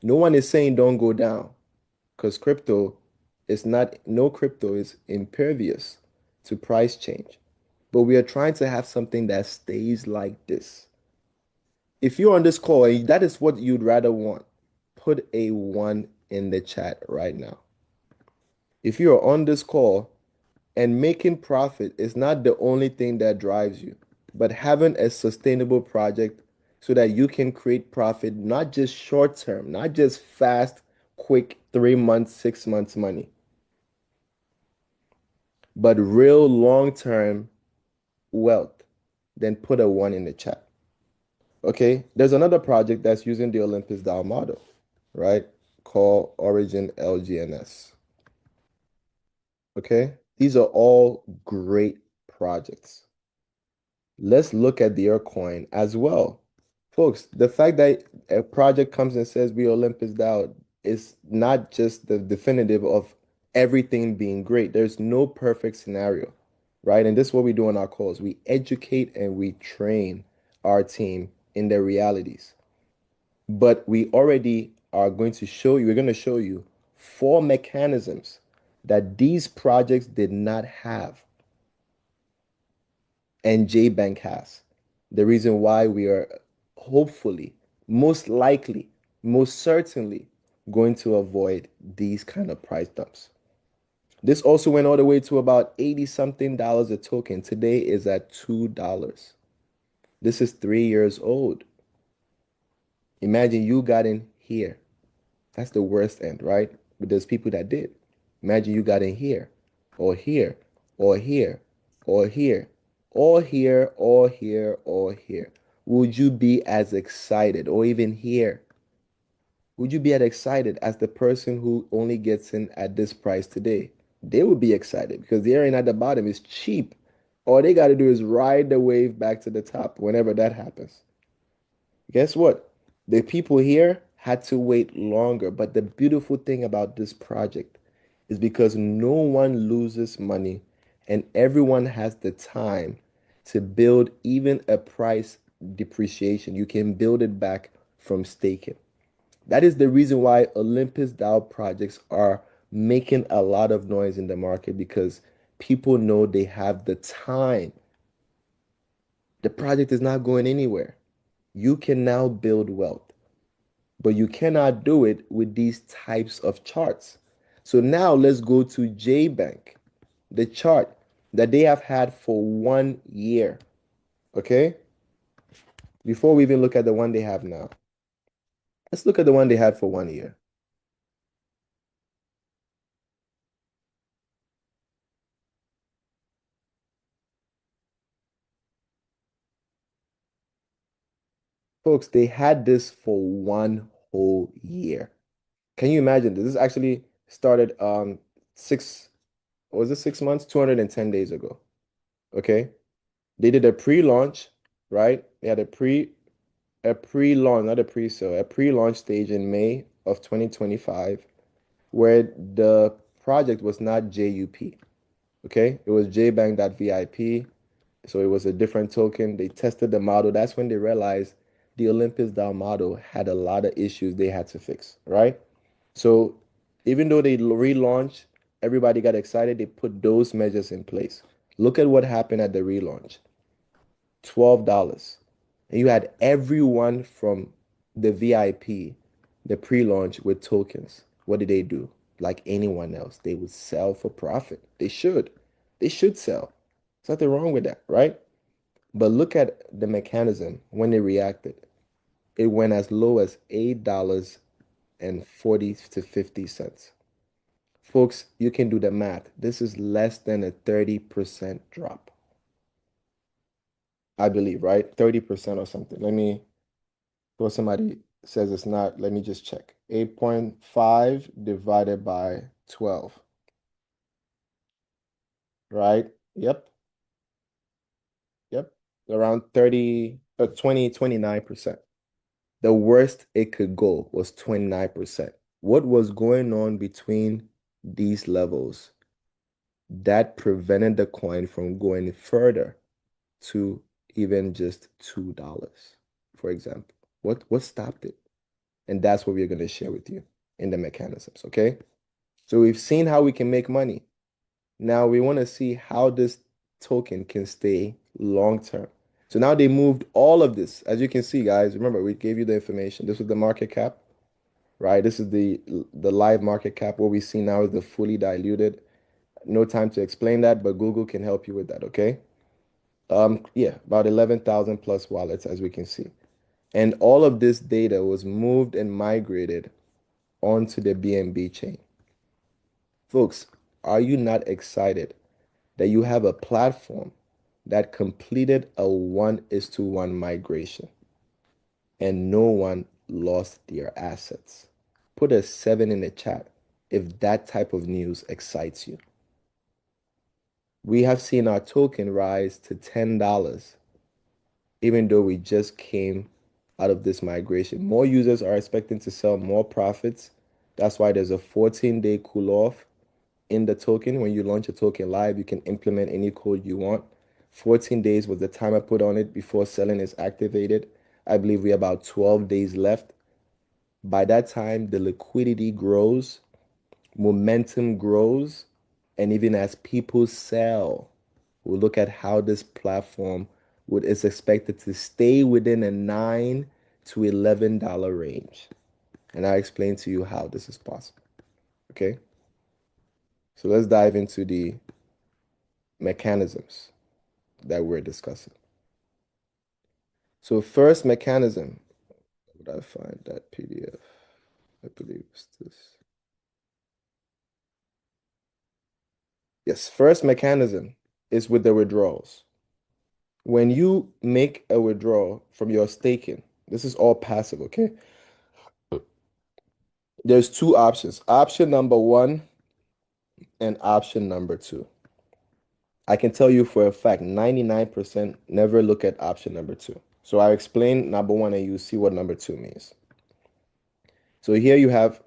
No one is saying don't go down because crypto is not, no crypto is impervious to price change. But we are trying to have something that stays like this. If you're on this call and that is what you'd rather want, put a one in the chat right now. If you're on this call and making profit is not the only thing that drives you, but having a sustainable project so that you can create profit, not just short term, not just fast, quick 3 months, 6 months money, but real long term wealth, then put a one in the chat. Okay, there's another project that's using the Olympus DAO model, right? Called Origin LGNS. Okay, these are all great projects. Let's look at the coin as well. Folks, the fact that a project comes and says we Olympus DAO is not just the definitive of everything being great. There's no perfect scenario, right? And this is what we do on our calls. We educate and we train our team in their realities. But we already are going to show you, we're going to show you four mechanisms that these projects did not have and JBank has. The reason why we are hopefully, most likely, most certainly going to avoid these kind of price dumps. This also went all the way to about 80 something dollars a token. Today is at $2. This is 3 years old. Imagine you got in here. That's the worst end, right? But there's people that did. Imagine you got in here, or here, or here, or here, or here, or here, or here. Would you be as excited, or even here? Would you be as excited as the person who only gets in at this price today? They would be excited because the area at the bottom is cheap. All they got to do is ride the wave back to the top whenever that happens. Guess what? The people here had to wait longer. But the beautiful thing about this project is because no one loses money and everyone has the time to build even a price depreciation. You can build it back from staking. That is the reason why Olympus DAO projects are making a lot of noise in the market because people know they have the time. The project is not going anywhere. You can now build wealth, but you cannot do it with these types of charts. So now let's go to JBank, the chart that they have had for 1 year. Okay? Before we even look at the one they have now, let's look at the one they had for 1 year. Folks, they had this for 1 whole year. Can you imagine this? This actually started six, was it 6 months? 210 days ago. Okay. They did a pre-launch, right? They had a pre-launch, not a pre-sale, a pre-launch stage in May of 2025, where the project was not JUP. Okay. It was JBank.VIP. So it was a different token. They tested the model. That's when they realized the Olympus DAO model had a lot of issues they had to fix, right? So even though they relaunched, everybody got excited. They put those measures in place. Look at what happened at the relaunch. $12. And you had everyone from the VIP, the pre-launch with tokens. What did they do? Like anyone else, they would sell for profit. They should. They should sell. There's nothing wrong with that, right? But look at the mechanism when they reacted. It went as low as $8 and 40 to 50 cents. Folks, you can do the math. This is less than a 30% drop. I believe, right? 30% or something. Let me, or somebody says it's not, let me just check. 8.5 divided by 12, right? Yep, yep. Around 30, 20, 29%. The worst it could go was 29%. What was going on between these levels that prevented the coin from going further to even just $2, for example? What stopped it? And that's what we're going to share with you in the mechanisms, okay? So we've seen how we can make money. Now we want to see how this token can stay long term. So now they moved all of this. As you can see, guys, remember we gave you the information. This was the market cap, right? This is the live market cap. What we see now is the fully diluted. No time to explain that, but Google can help you with that, okay? Yeah, about 11,000 plus wallets, as we can see. And all of this data was moved and migrated onto the BNB chain. Folks, are you not excited that you have a platform that completed a 1:1 migration and no one lost their assets? Put a 7 in the chat if that type of news excites you. We have seen our token rise to $10 even though we just came out of this migration. More users are expecting to sell more profits. That's why there's a 14-day cool off in the token. When you launch a token live, you can implement any code you want. 14 days was the time I put on it before selling is activated. I believe we have about 12 days left. By that time, the liquidity grows, momentum grows, and even as people sell, we'll look at how this platform is expected to stay within a $9 to $11 range. And I'll explain to you how this is possible. Okay? So let's dive into the mechanisms that we're discussing. So first mechanism, would I find that PDF? I believe it's this. Yes, first mechanism is with the withdrawals. When you make a withdrawal from your staking, this is all passive, okay? There's two options. Option number one and option number two. I can tell you for a fact, 99% never look at option number two. So I explain number one and you see what number two means. So here you have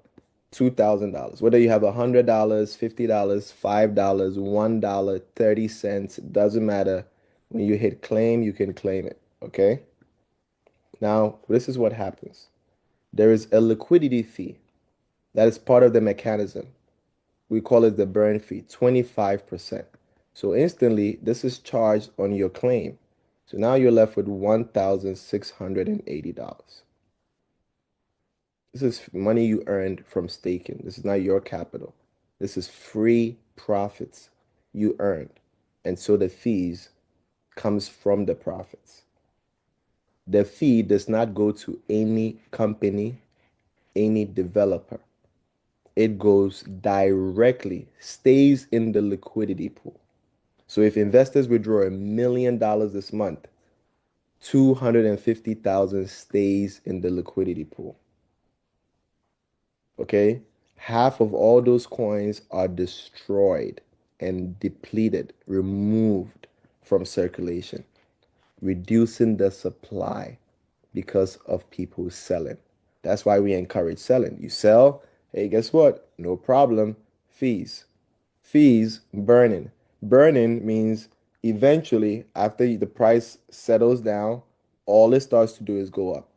$2,000. Whether you have $100, $50, $5, $1, 30 cents, doesn't matter. When you hit claim, you can claim it. Okay? Now, this is what happens. There is a liquidity fee that is part of the mechanism. We call it the burn fee, 25%. So instantly, this is charged on your claim. So now you're left with $1,680. This is money you earned from staking. This is not your capital. This is free profits you earned. And so the fees comes from the profits. The fee does not go to any company, any developer. It goes directly, stays in the liquidity pool. So if investors withdraw $1 million this month, 250,000 stays in the liquidity pool. Okay? Half of all those coins are destroyed and depleted, removed from circulation, reducing the supply because of people selling. That's why we encourage selling. You sell, hey, guess what? No problem. Fees. Fees, burning. Burning means eventually, after the price settles down, all it starts to do is go up.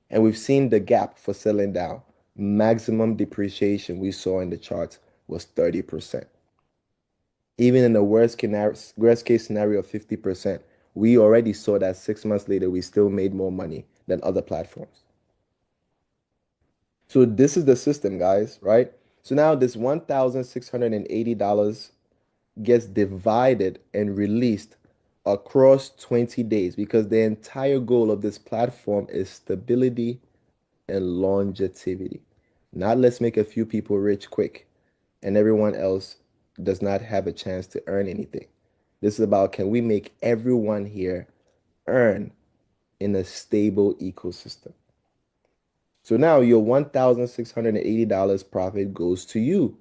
And we've seen the gap for selling down. Maximum depreciation we saw in the charts was 30%. Even in the worst case scenario of 50%, we already saw that 6 months later, we still made more money than other platforms. So this is the system, guys, right? So now this $1,680 gets divided and released across 20 days because the entire goal of this platform is stability and longevity. Not let's make a few people rich quick and everyone else does not have a chance to earn anything. This is about can we make everyone here earn in a stable ecosystem. So now your $1,680 profit goes to you.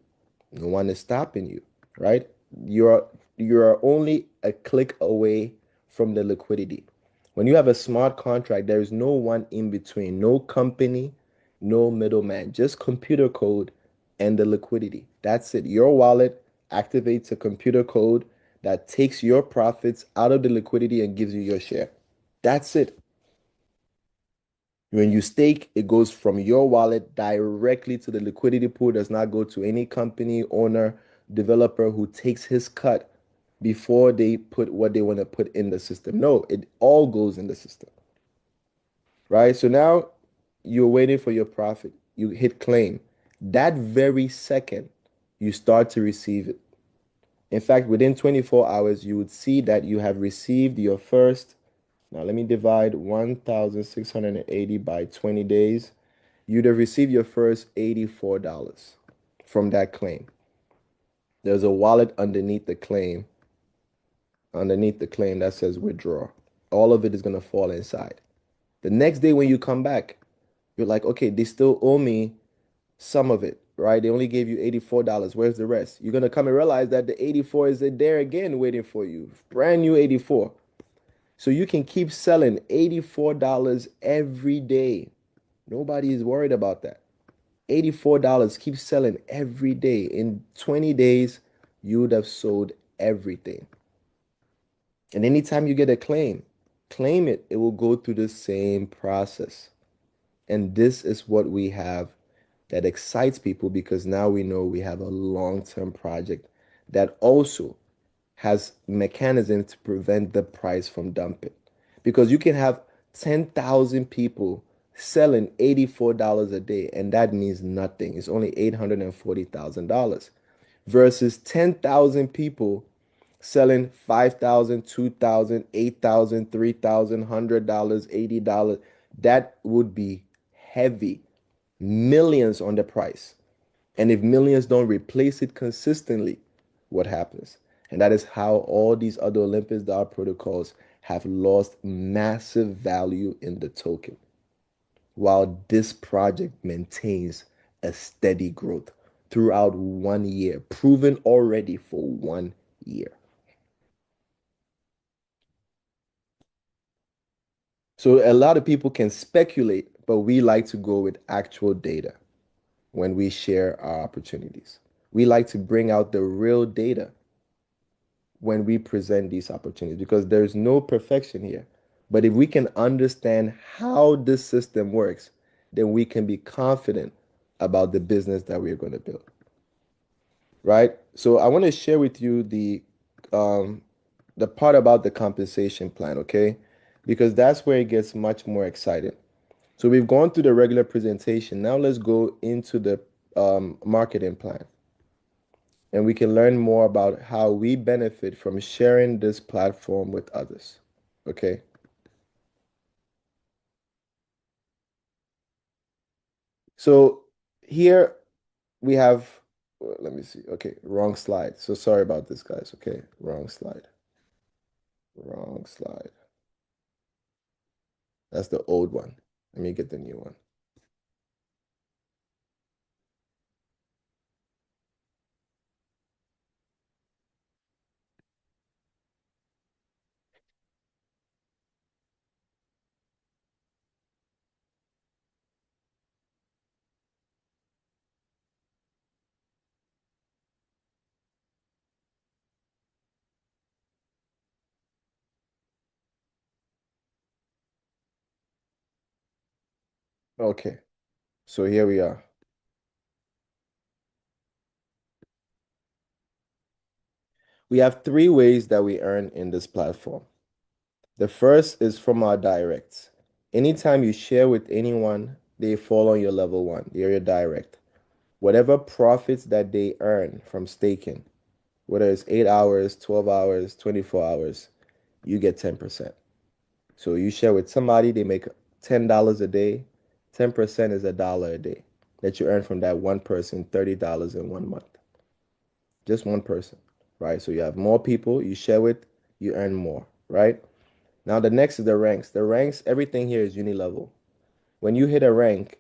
No one is stopping you, right? You're only a click away from the liquidity. When you have a smart contract, there is no one in between, no company, no middleman, just computer code and the liquidity. That's it. Your wallet activates a computer code that takes your profits out of the liquidity and gives you your share. That's it. When you stake, it goes from your wallet directly to the liquidity pool, does not go to any company, owner, developer who takes his cut before they put what they want to put in the system. No, it all goes in the system, right? So now you're waiting for your profit. You hit claim. That very second, you start to receive it. In fact, within 24 hours, you would see that you have received your first. Now, let me divide 1,680 by 20 days. You'd have received your first $84 from that claim. There's a wallet underneath the claim that says withdraw. All of it is going to fall inside. The next day when you come back, you're like, okay, they still owe me some of it, right? They only gave you $84. Where's the rest? You're going to come and realize that the 84 is there again waiting for you. Brand new 84. So you can keep selling $84 every day. Nobody is worried about that. $84, keep selling every day. In 20 days, you would have sold everything. And anytime you get a claim it. It will go through the same process. And this is what we have that excites people because now we know we have a long-term project that also has mechanisms to prevent the price from dumping. Because you can have 10,000 people selling $84 a day, and that means nothing. It's only $840,000 versus 10,000 people selling $5,000, $2,000, $8,000, $3,000, $100, $80. That would be heavy. Millions on the price. And if millions don't replace it consistently, what happens? And that is how all these other Olympus DAO protocols have lost massive value in the token, while this project maintains a steady growth throughout 1 year, proven already for 1 year. So a lot of people can speculate, but we like to go with actual data when we share our opportunities. We like to bring out the real data when we present these opportunities because there's no perfection here. But if we can understand how this system works, then we can be confident about the business that we're going to build, right? So I want to share with you um, the part about the compensation plan, okay? Because that's where it gets much more exciting. So we've gone through the regular presentation. Now let's go into the marketing plan, and we can learn more about how we benefit from sharing this platform with others. Okay. So here we have, let me see. Okay, wrong slide. So sorry about this, guys. Okay, wrong slide. Wrong slide. That's the old one. Let me get the new one. Okay, so here we are. We have three ways that we earn in this platform. The first is from our directs. Anytime you share with anyone, they fall on your level one. They're your direct. Whatever profits that they earn from staking, whether it's 8 hours, 12 hours, 24 hours, you get 10%. So you share with somebody, they make $10 a day. 10% is $1 a day that you earn from that one person, $30 in 1 month. Just one person, right? So you have more people you share with, you earn more, right? Now the next is the ranks. The ranks, everything here is uni-level. When you hit a rank,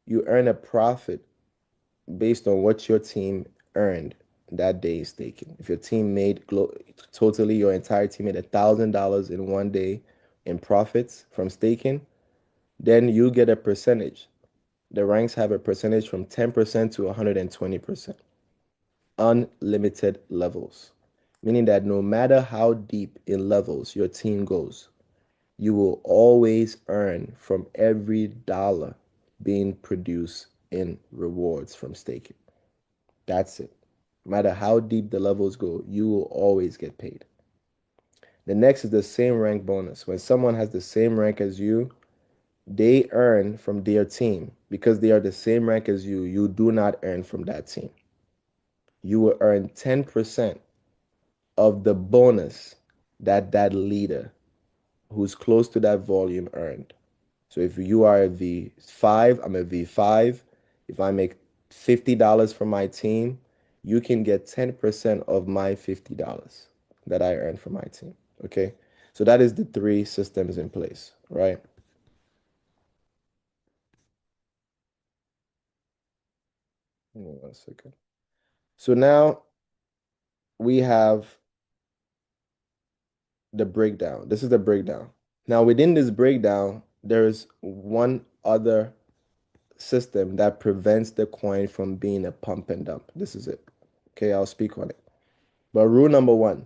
you earn a profit based on what your team earned that day staking. If your team made totally, your entire team made $1,000 in one day in profits from staking, then you get a percentage. The ranks have a percentage from 10% to 120%. Unlimited levels, meaning that no matter how deep in levels your team goes, you will always earn from every dollar being produced in rewards from staking. That's it. No matter how deep the levels go, you will always get paid. The next is the same rank bonus. When someone has the same rank as you, they earn from their team. Because they are the same rank as you do not earn from that team. You will earn 10% of the bonus that that leader who's close to that volume earned. So if you are a V5, I'm a V5. If I make $50 from my team, you can get 10% of my $50 that I earn from my team. Okay. So that is the three systems in place, right? Give me 1 second. So now we have the breakdown. This is the breakdown. Now within this breakdown, there's one other system that prevents the coin from being a pump and dump. This is it. Okay, I'll speak on it. But rule number one,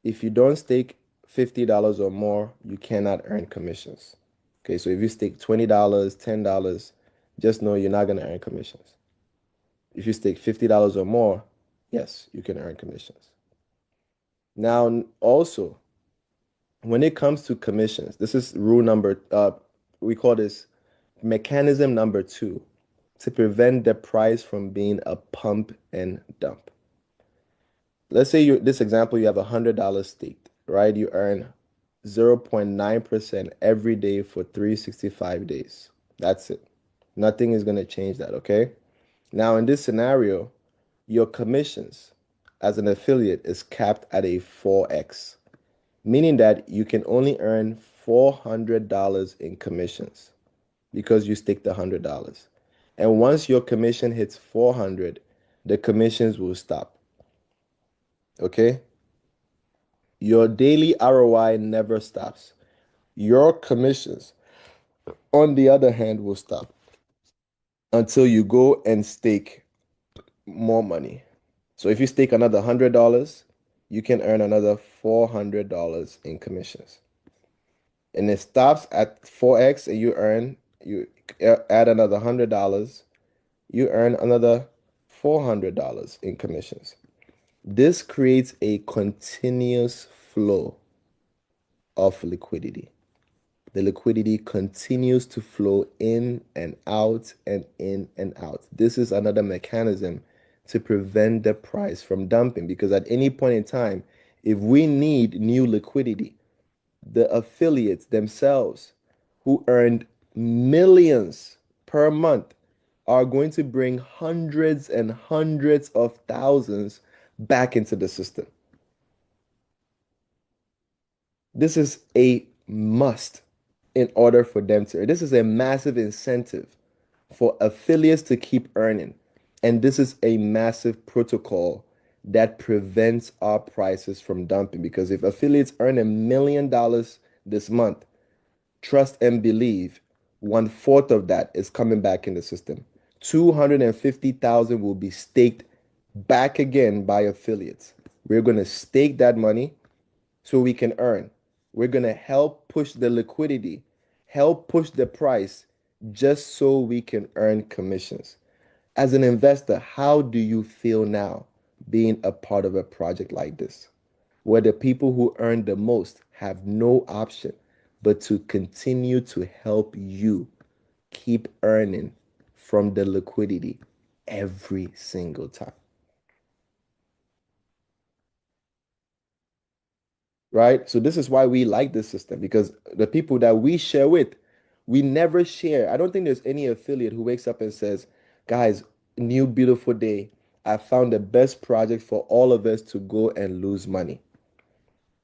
if you don't stake $50 or more, you cannot earn commissions. Okay, so if you stake $20, $10, just know you're not going to earn commissions. If you stake $50 or more, yes, you can earn commissions. Now, also, when it comes to commissions, this is rule number, we call this mechanism number two to prevent the price from being a pump and dump. Let's say this example, you have $100 staked, right? You earn 0.9% every day for 365 days. That's it. Nothing is going to change that, okay? Now, in this scenario, your commissions as an affiliate is capped at a 4x, meaning that you can only earn $400 in commissions because you staked $100. And once your commission hits 400, the commissions will stop, okay? Your daily ROI never stops. Your commissions, on the other hand, will stop until you go and stake more money. So if you stake another $100, you can earn another $400 in commissions. And it stops at 4x and you add another $100, you earn another $400 in commissions. This creates a continuous flow of liquidity. The liquidity continues to flow in and out and in and out. This is another mechanism to prevent the price from dumping because at any point in time, if we need new liquidity, the affiliates themselves who earned millions per month are going to bring hundreds and hundreds of thousands back into the system. This is a must in order for them to. This is a massive incentive for affiliates to keep earning. And this is a massive protocol that prevents our prices from dumping because if affiliates earn $1 million this month, trust and believe 1/4 of that is coming back in the system. 250,000 will be staked back again by affiliates. We're going to stake that money so we can earn. We're going to help push the liquidity, help push the price just so we can earn commissions. As an investor, how do you feel now being a part of a project like this, where the people who earn the most have no option but to continue to help you keep earning from the liquidity every single time? Right? So this is why we like this system because the people that we share with, we never share. I don't think there's any affiliate who wakes up and says, guys, new beautiful day. I found the best project for all of us to go and lose money.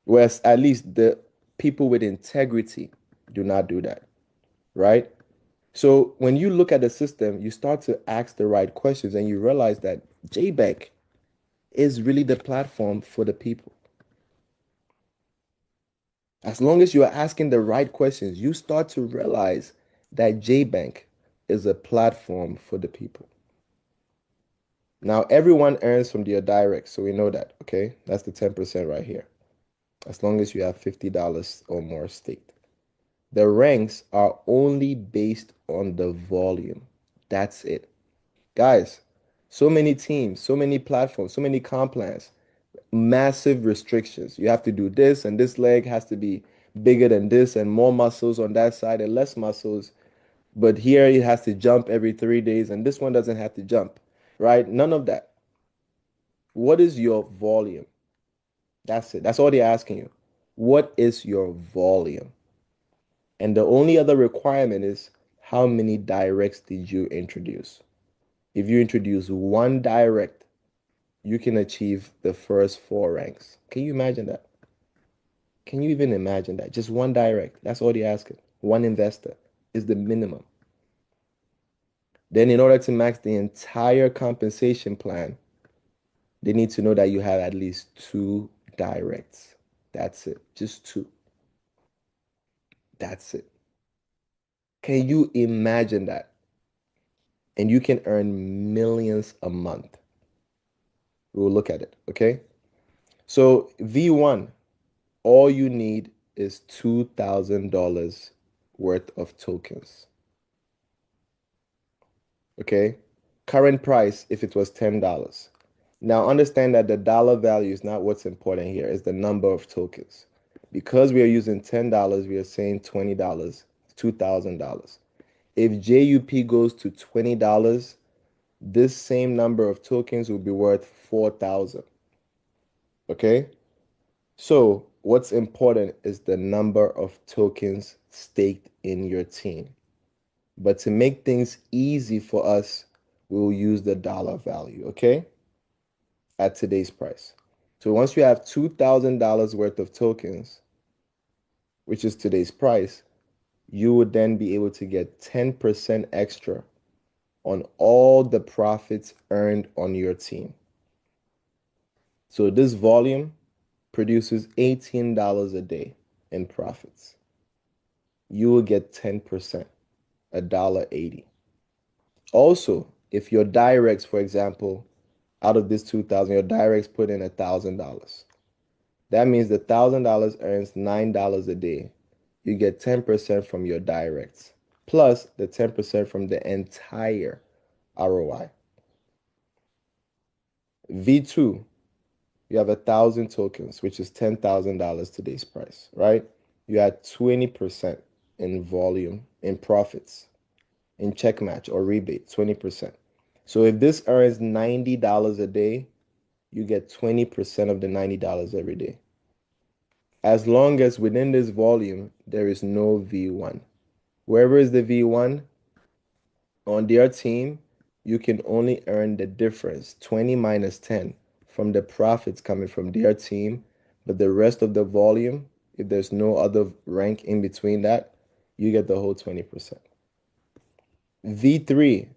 Whereas at least the people with integrity do not do that, right? So when you look at the system, you start to ask the right questions and you realize that JBank is really the platform for the people. As long as you are asking the right questions, you start to realize that JBank is a platform for the people. Now, everyone earns from their direct, so we know that, okay? That's the 10% right here, as long as you have $50 or more staked. The ranks are only based on the volume. That's it. Guys, so many teams, so many platforms, so many comp plans, massive restrictions. You have to do this, and this leg has to be bigger than this, and more muscles on that side and less muscles. But here it has to jump every 3 days, and this one doesn't have to jump, right? None of that. What is your volume? That's it. That's all they're asking you. What is your volume? And the only other requirement is how many directs did you introduce? If you introduce one direct, you can achieve the first four ranks. Can you imagine that? Can you even imagine that? Just one direct. That's all they're asking. One investor is the minimum. Then, in order to max the entire compensation plan, they need to know that you have at least two directs. That's it. Just two. That's it. Can you imagine that? And you can earn millions a month. We will look at it. Okay. So, V1, all you need is $2,000 worth of tokens. Okay. Current price, if it was $10. Now understand that the dollar value is not what's important here, it's the number of tokens. Because we are using $10, we are saying $20, $2,000. If JUP goes to $20, this same number of tokens will be worth 4,000. Okay? So what's important is the number of tokens staked in your team. But to make things easy for us, we'll use the dollar value, okay? At today's price. So once you have $2,000 worth of tokens, which is today's price, you would then be able to get 10% extra on all the profits earned on your team. So this volume produces $18 a day in profits. you will get 10%, $1.80. Also, if your directs, for example, out of this 2,000, your directs put in $1,000. That means the $1,000 earns $9 a day. You get 10% from your directs, plus the 10% from the entire ROI. V2, you have 1,000 tokens, which is $10,000 today's price, right? You had 20% in volume, in profits, in check match or rebate, 20%. So if this earns $90 a day, you get 20% of the $90 every day. As long as within this volume, there is no V1. Wherever is the V1 on their team, you can only earn the difference, 20 minus 10, from the profits coming from their team. But the rest of the volume, if there's no other rank in between that, you get the whole 20%. V3,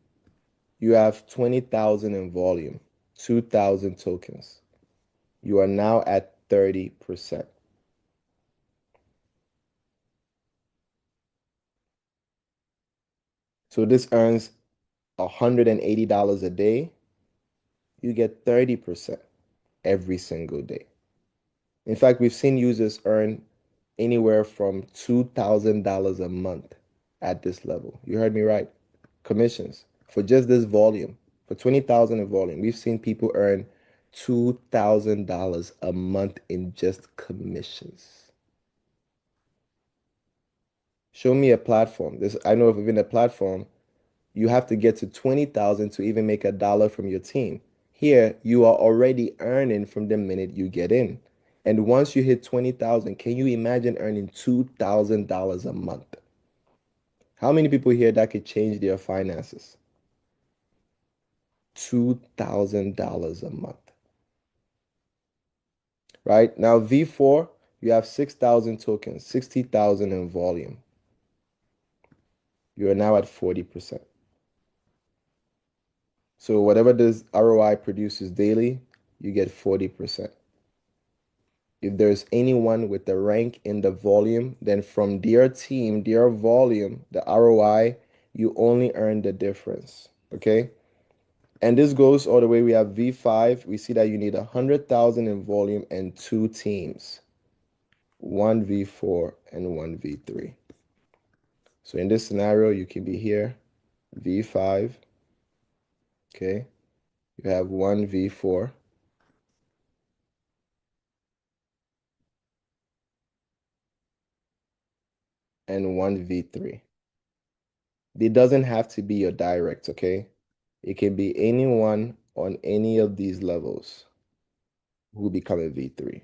you have 20,000 in volume, 2,000 tokens. You are now at 30%. So this earns $180 a day. You get 30% every single day. In fact, we've seen users earn anywhere from $2,000 a month at this level. You heard me right. Commissions for just this volume, for 20,000 in volume. We've seen people earn $2,000 a month in just commissions. Show me a platform. This I know if within a platform, you have to get to 20,000 to even make $1 from your team. Here, you are already earning from the minute you get in. And once you hit 20,000, can you imagine earning $2,000 a month? How many people here that could change their finances? $2,000 a month. Right? Now, V4, you have 6,000 tokens, 60,000 in volume. You are now at 40%. So whatever this ROI produces daily, you get 40%. If there's anyone with the rank in the volume, then from their team, their volume, the ROI, you only earn the difference. Okay? And this goes all the way. We have V5. We see that you need 100,000 in volume and two teams, one V4 and one V3. So in this scenario, you can be here, V5. Okay? You have one V4 and one V3. It doesn't have to be your direct, okay? It can be anyone on any of these levels who become a V3.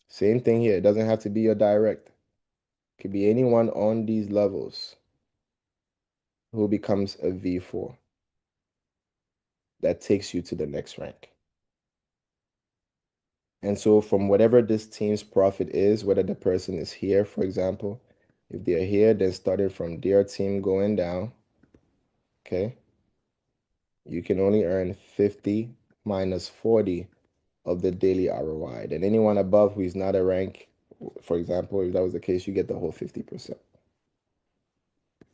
Same thing here. It doesn't have to be your direct. It could be anyone on these levels who becomes a V4 that takes you to the next rank. And so from whatever this team's profit is, whether the person is here, for example, if they're here, then starting from their team going down, okay, you can only earn 50 minus 40 of the daily ROI. Then anyone above who is not a rank, for example, if that was the case, you get the whole 50%.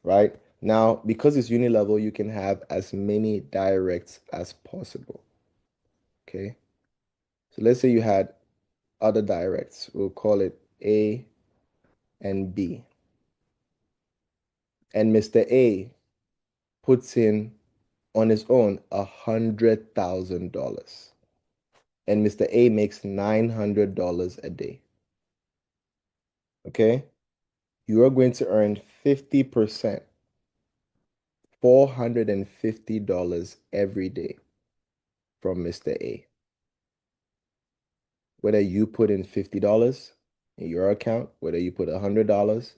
Right? Now, because it's uni level, you can have as many directs as possible. Okay? So let's say you had other directs. We'll call it A and B. And Mr. A puts in on his own $100,000. And Mr. A makes $900 a day. Okay? You are going to earn 50%, $450 every day from Mr. A. Whether you put in $50 in your account, whether you put $100,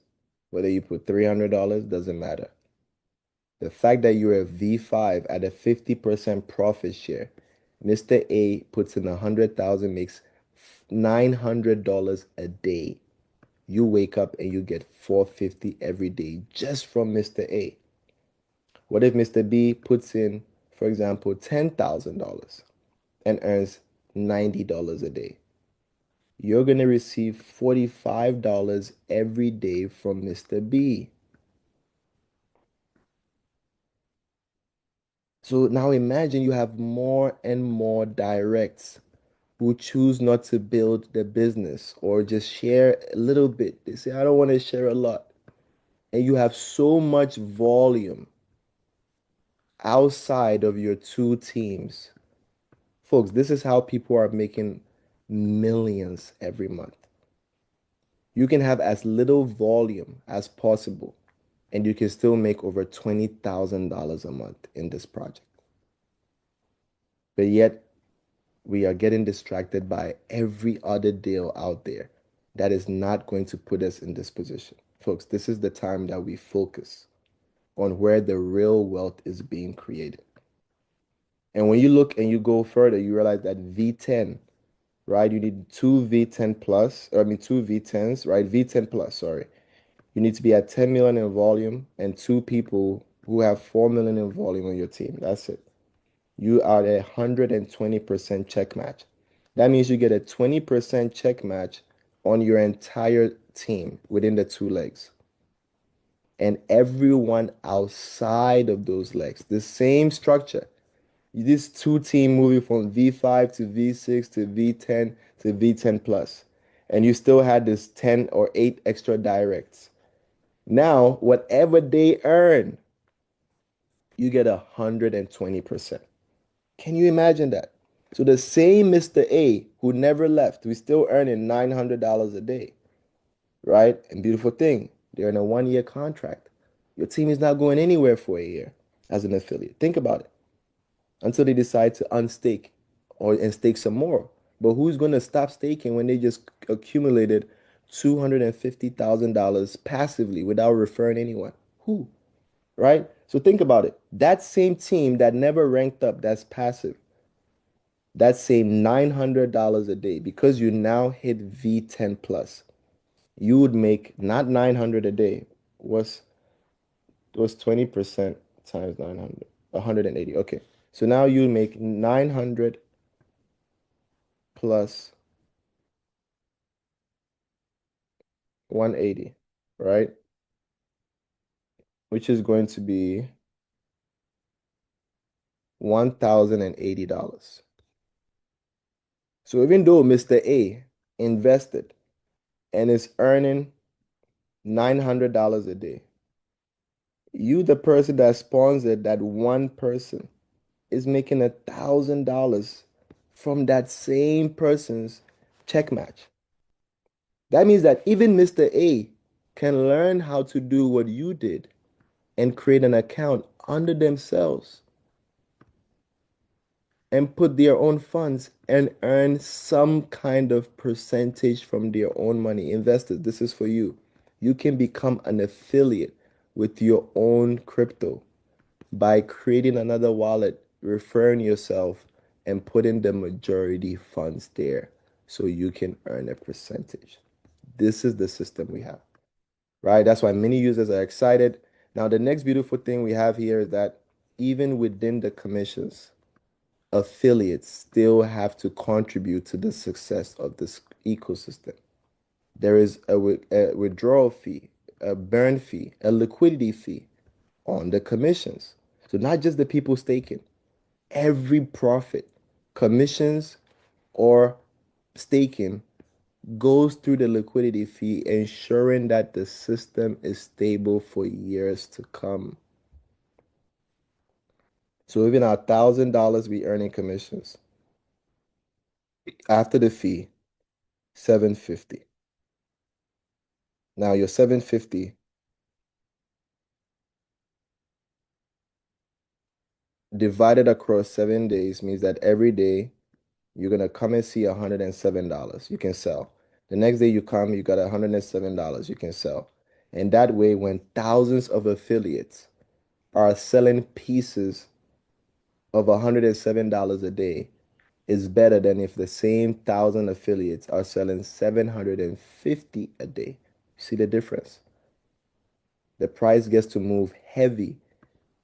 whether you put $300, doesn't matter. The fact that you're a V5 at a 50% profit share, Mr. A puts in 100,000, makes $900 a day. You wake up and you get 450 every day just from Mr. A. What if Mr. B puts in, for example, $10,000 and earns $90 a day? you're going to receive $45 every day from Mr. B. So now imagine you have more and more directs who choose not to build the business or just share a little bit. They say, I don't want to share a lot. And you have so much volume outside of your two teams. Folks, this is how people are making millions every month. You can have as little volume as possible, and you can still make over $20,000 a month in this project. But yet, we are getting distracted by every other deal out there that is not going to put us in this position. Folks, this is the time that we focus on where the real wealth is being created. And when you look and you go further, you realize that V10, right? You need two V10 plus, or I mean two V10s, right? V10 plus, sorry. You need to be at 10 million in volume and two people who have 4 million in volume on your team. That's it. You are a 120% check match. That means you get a 20% check match on your entire team within the two legs. And everyone outside of those legs, the same structure. This two team moving from V5 to V6 to V10 to V10 plus. And you still had this 10 or 8 extra directs. Now, whatever they earn, you get 120%. Can you imagine that? So the same Mr. A who never left, who's still earning $900 a day, right? And beautiful thing, they're in a 1 year contract. Your team is not going anywhere for a year as an affiliate. Think about it until they decide to unstake or and stake some more. But who's going to stop staking when they just accumulated $250,000 passively without referring anyone? Who? Right? So think about it. That same team that never ranked up, that's passive, that same $900 a day, because you now hit V10 plus, you would make not 900 a day, was 20% times 900, 180. Okay. So now you make 900 plus 180, right? Which is going to be $1,080. So even though Mr. A invested and is earning $900 a day, you, the person that sponsored that one person, is making $1,000 from that same person's check match. That means that even Mr. A can learn how to do what you did and create an account under themselves and put their own funds and earn some kind of percentage from their own money. Investors, this is for you. You can become an affiliate with your own crypto by creating another wallet, referring yourself, and putting the majority funds there so you can earn a percentage. This is the system we have, right? That's why many users are excited. Now, the next beautiful thing we have here is that even within the commissions, affiliates still have to contribute to the success of this ecosystem. There is a withdrawal fee, a burn fee, a liquidity fee on the commissions. So not just the people staking, every profit, commissions or staking, goes through the liquidity fee, ensuring that the system is stable for years to come. So even our $1,000 we earn in commissions after the fee, 750. Now your 750 divided across 7 days means that every day you're gonna come and see $107 you can sell. The next day you come, you got $107 you can sell. And that way, when thousands of affiliates are selling pieces of $107 a day, is better than if the same 1,000 affiliates are selling 750 a day. See the difference? The price gets to move heavy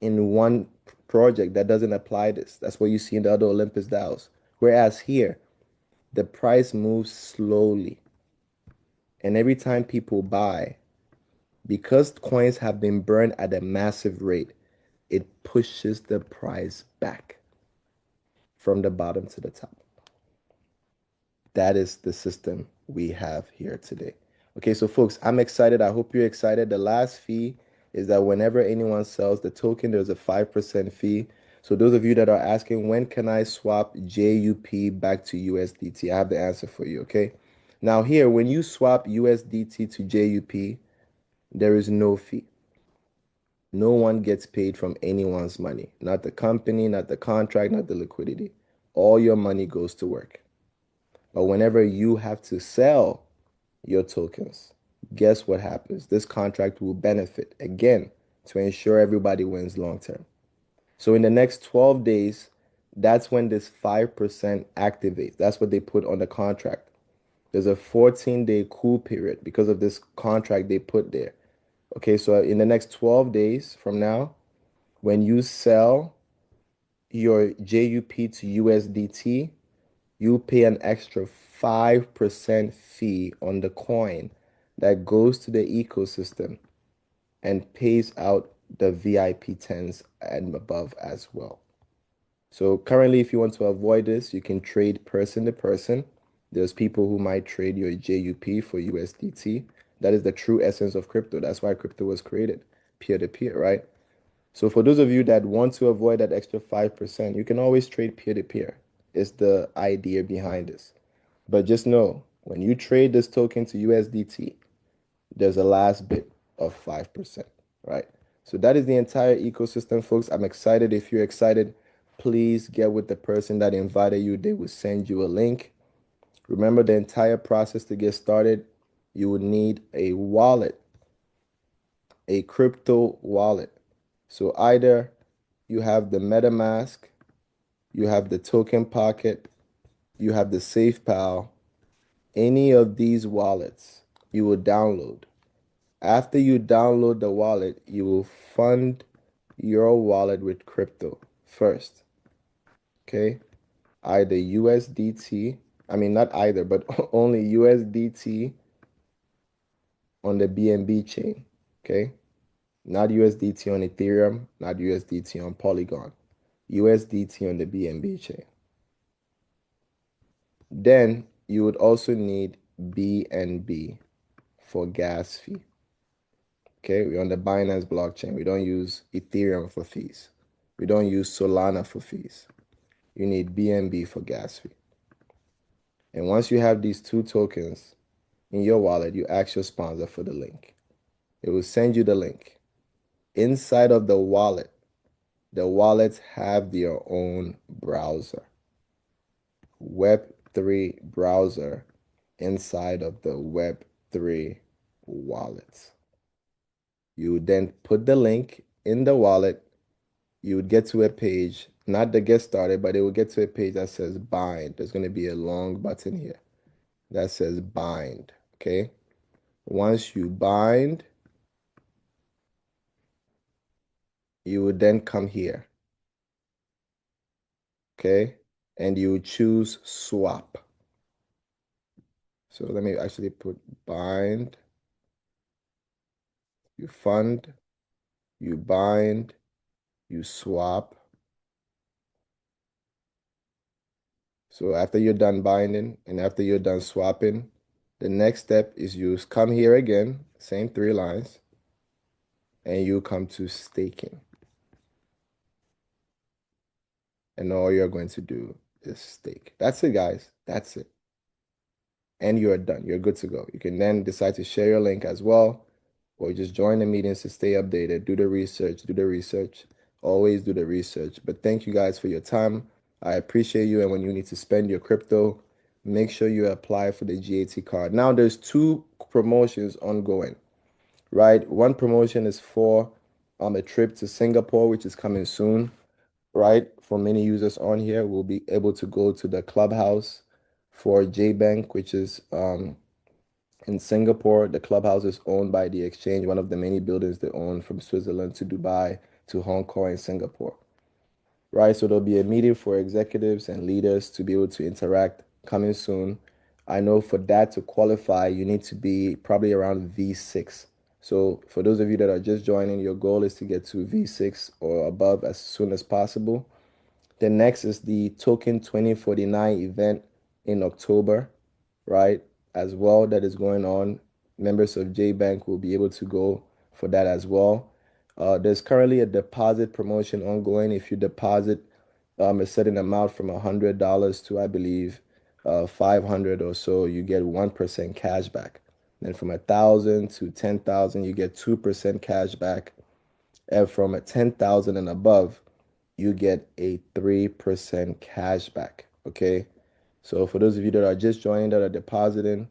in one project that doesn't apply this. That's what you see in the other Olympus DAOs. Whereas here, the price moves slowly. And every time people buy, because coins have been burned at a massive rate, it pushes the price back from the bottom to the top. That is the system we have here today. Okay, so folks, I'm excited. I hope you're excited. The last fee is that whenever anyone sells the token, there's a 5% fee. So those of you that are asking, when can I swap JUP back to USDT? I have the answer for you, okay? Now here, when you swap USDT to JUP, there is no fee. No one gets paid from anyone's money, not the company, not the contract, not the liquidity. All your money goes to work. But whenever you have to sell your tokens, guess what happens? This contract will benefit again to ensure everybody wins long term. So in the next 12 days, that's when this 5% activates. That's what they put on the contract. There's a 14-day cool period because of this contract they put there. Okay, so in the next 12 days from now, when you sell your JUP to USDT, you pay an extra 5% fee on the coin that goes to the ecosystem and pays out the VIP 10s and above as well. So currently, if you want to avoid this, you can trade person to person. There's people who might trade your JUP for USDT. That is the true essence of crypto. That's why crypto was created, peer to peer, right? So for those of you that want to avoid that extra 5%, you can always trade peer to peer. It's the idea behind this. But just know, when you trade this token to USDT, there's a last bit of 5%, right? So that is the entire ecosystem, folks. I'm excited. If you're excited, please get with the person that invited you. They will send you a link. Remember the entire process to get started. You would need a wallet, a crypto wallet. So either you have the MetaMask, you have the Token Pocket, you have the SafePal, any of these wallets you will download. After you download the wallet, you will fund your wallet with crypto first. Okay? Either USDT, I mean, not either, but only USDT on the BNB chain. Okay? Not USDT on Ethereum, not USDT on Polygon. USDT on the BNB chain. Then you would also need BNB for gas fee. Okay, we're on the Binance blockchain. We don't use Ethereum for fees. We don't use Solana for fees. You need BNB for gas fee. And once you have these two tokens in your wallet, you ask your sponsor for the link. It will send you the link. Inside of the wallets have their own browser. Web3 browser inside of the Web3 wallets. You would then put the link in the wallet. You would get to a page, not the get started, but it will get to a page that says bind. There's going to be a long button here that says bind. Okay. Once you bind, you would then come here. Okay. And you would choose swap. So let me actually put bind. You fund, you bind, you swap. So after you're done binding and after you're done swapping, the next step is you come here again, same 3 lines, and you come to staking. And all you're going to do is stake. That's it, guys. That's it. And you're done. You're good to go. You can then decide to share your link as well, or just join the meetings to stay updated. Do the research. Do the research. Always do the research. But thank you guys for your time. I appreciate you. And when you need to spend your crypto, make sure you apply for the GAT card. Now, there's 2 promotions ongoing, right? One promotion is for a trip to Singapore, which is coming soon, right? For many users on here, we'll be able to go to the clubhouse for JBank, which is in Singapore. The clubhouse is owned by the exchange, one of the many buildings they own from Switzerland to Dubai to Hong Kong and Singapore, right? So there'll be a meeting for executives and leaders to be able to interact coming soon. I know for that to qualify, you need to be probably around V6. So for those of you that are just joining, your goal is to get to V6 or above as soon as possible. The next is the Token 2049 event in October, right? As well, that is going on. Members of JBank will be able to go for that as well. There's currently a deposit promotion ongoing. If you deposit a certain amount from $100 to, I believe, 500 or so, you get 1% cash back. Then from 1,000 to 10,000, you get 2% cash back. And from a 10,000 and above, you get a 3% cash back. Okay. So for those of you that are just joining that are depositing,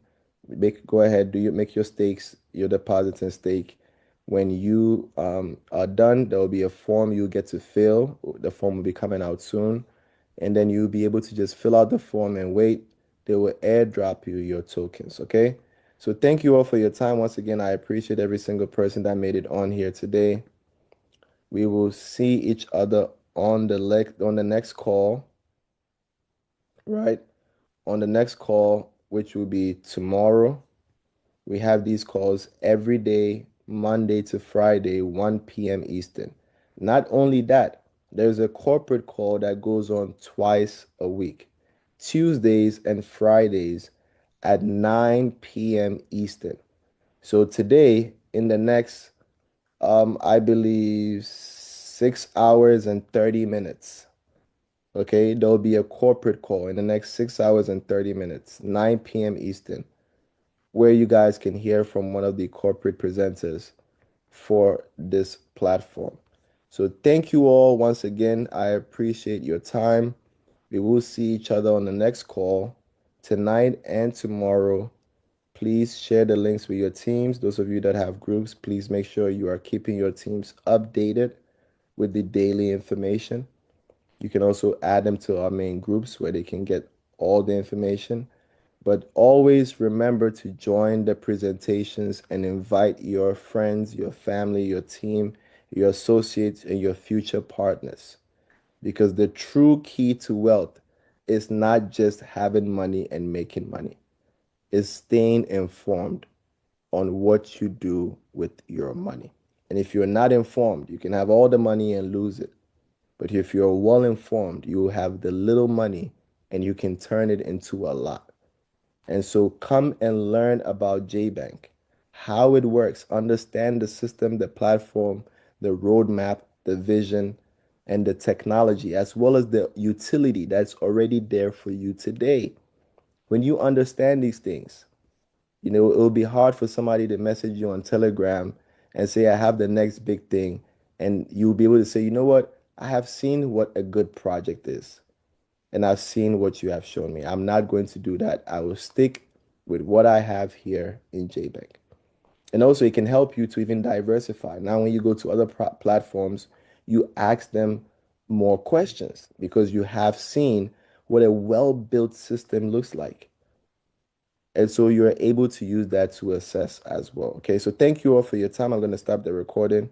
go ahead, make your stakes, your deposits and stake. When you are done, there will be a form you get to fill. The form will be coming out soon. And then you'll be able to just fill out the form and wait. They will airdrop you your tokens. Okay. So thank you all for your time. Once again, I appreciate every single person that made it on here today. We will see each other on the next call, right? On the next call, which will be tomorrow. We have these calls every day, Monday to Friday, 1 p.m. Eastern. Not only that, there's a corporate call that goes on twice a week, Tuesdays and Fridays at 9 p.m. Eastern. So today, in the next, I believe 6 hours and 30 minutes. Okay, there'll be a corporate call in the next 6 hours and 30 minutes, 9 p.m. Eastern, where you guys can hear from one of the corporate presenters for this platform. So thank you all once again. I appreciate your time. We will see each other on the next call tonight and tomorrow. Please share the links with your teams. Those of you that have groups, please make sure you are keeping your teams updated with the daily information. You can also add them to our main groups where they can get all the information. But always remember to join the presentations and invite your friends, your family, your team, your associates, and your future partners. Because the true key to wealth is not just having money and making money, it's staying informed on what you do with your money. And if you're not informed, you can have all the money and lose it. But if you're well informed, you will have the little money and you can turn it into a lot. And so come and learn about JBank, how it works, understand the system, the platform, the roadmap, the vision, and the technology, as well as the utility that's already there for you today. When you understand these things, it will be hard for somebody to message you on Telegram and say, I have the next big thing. And you'll be able to say, you know what? I have seen what a good project is. And I've seen what you have shown me. I'm not going to do that. I will stick with what I have here in JBank. And also, it can help you to even diversify. Now, when you go to other platforms, you ask them more questions because you have seen what a well-built system looks like. And so you're able to use that to assess as well. Okay, so thank you all for your time. I'm going to stop the recording.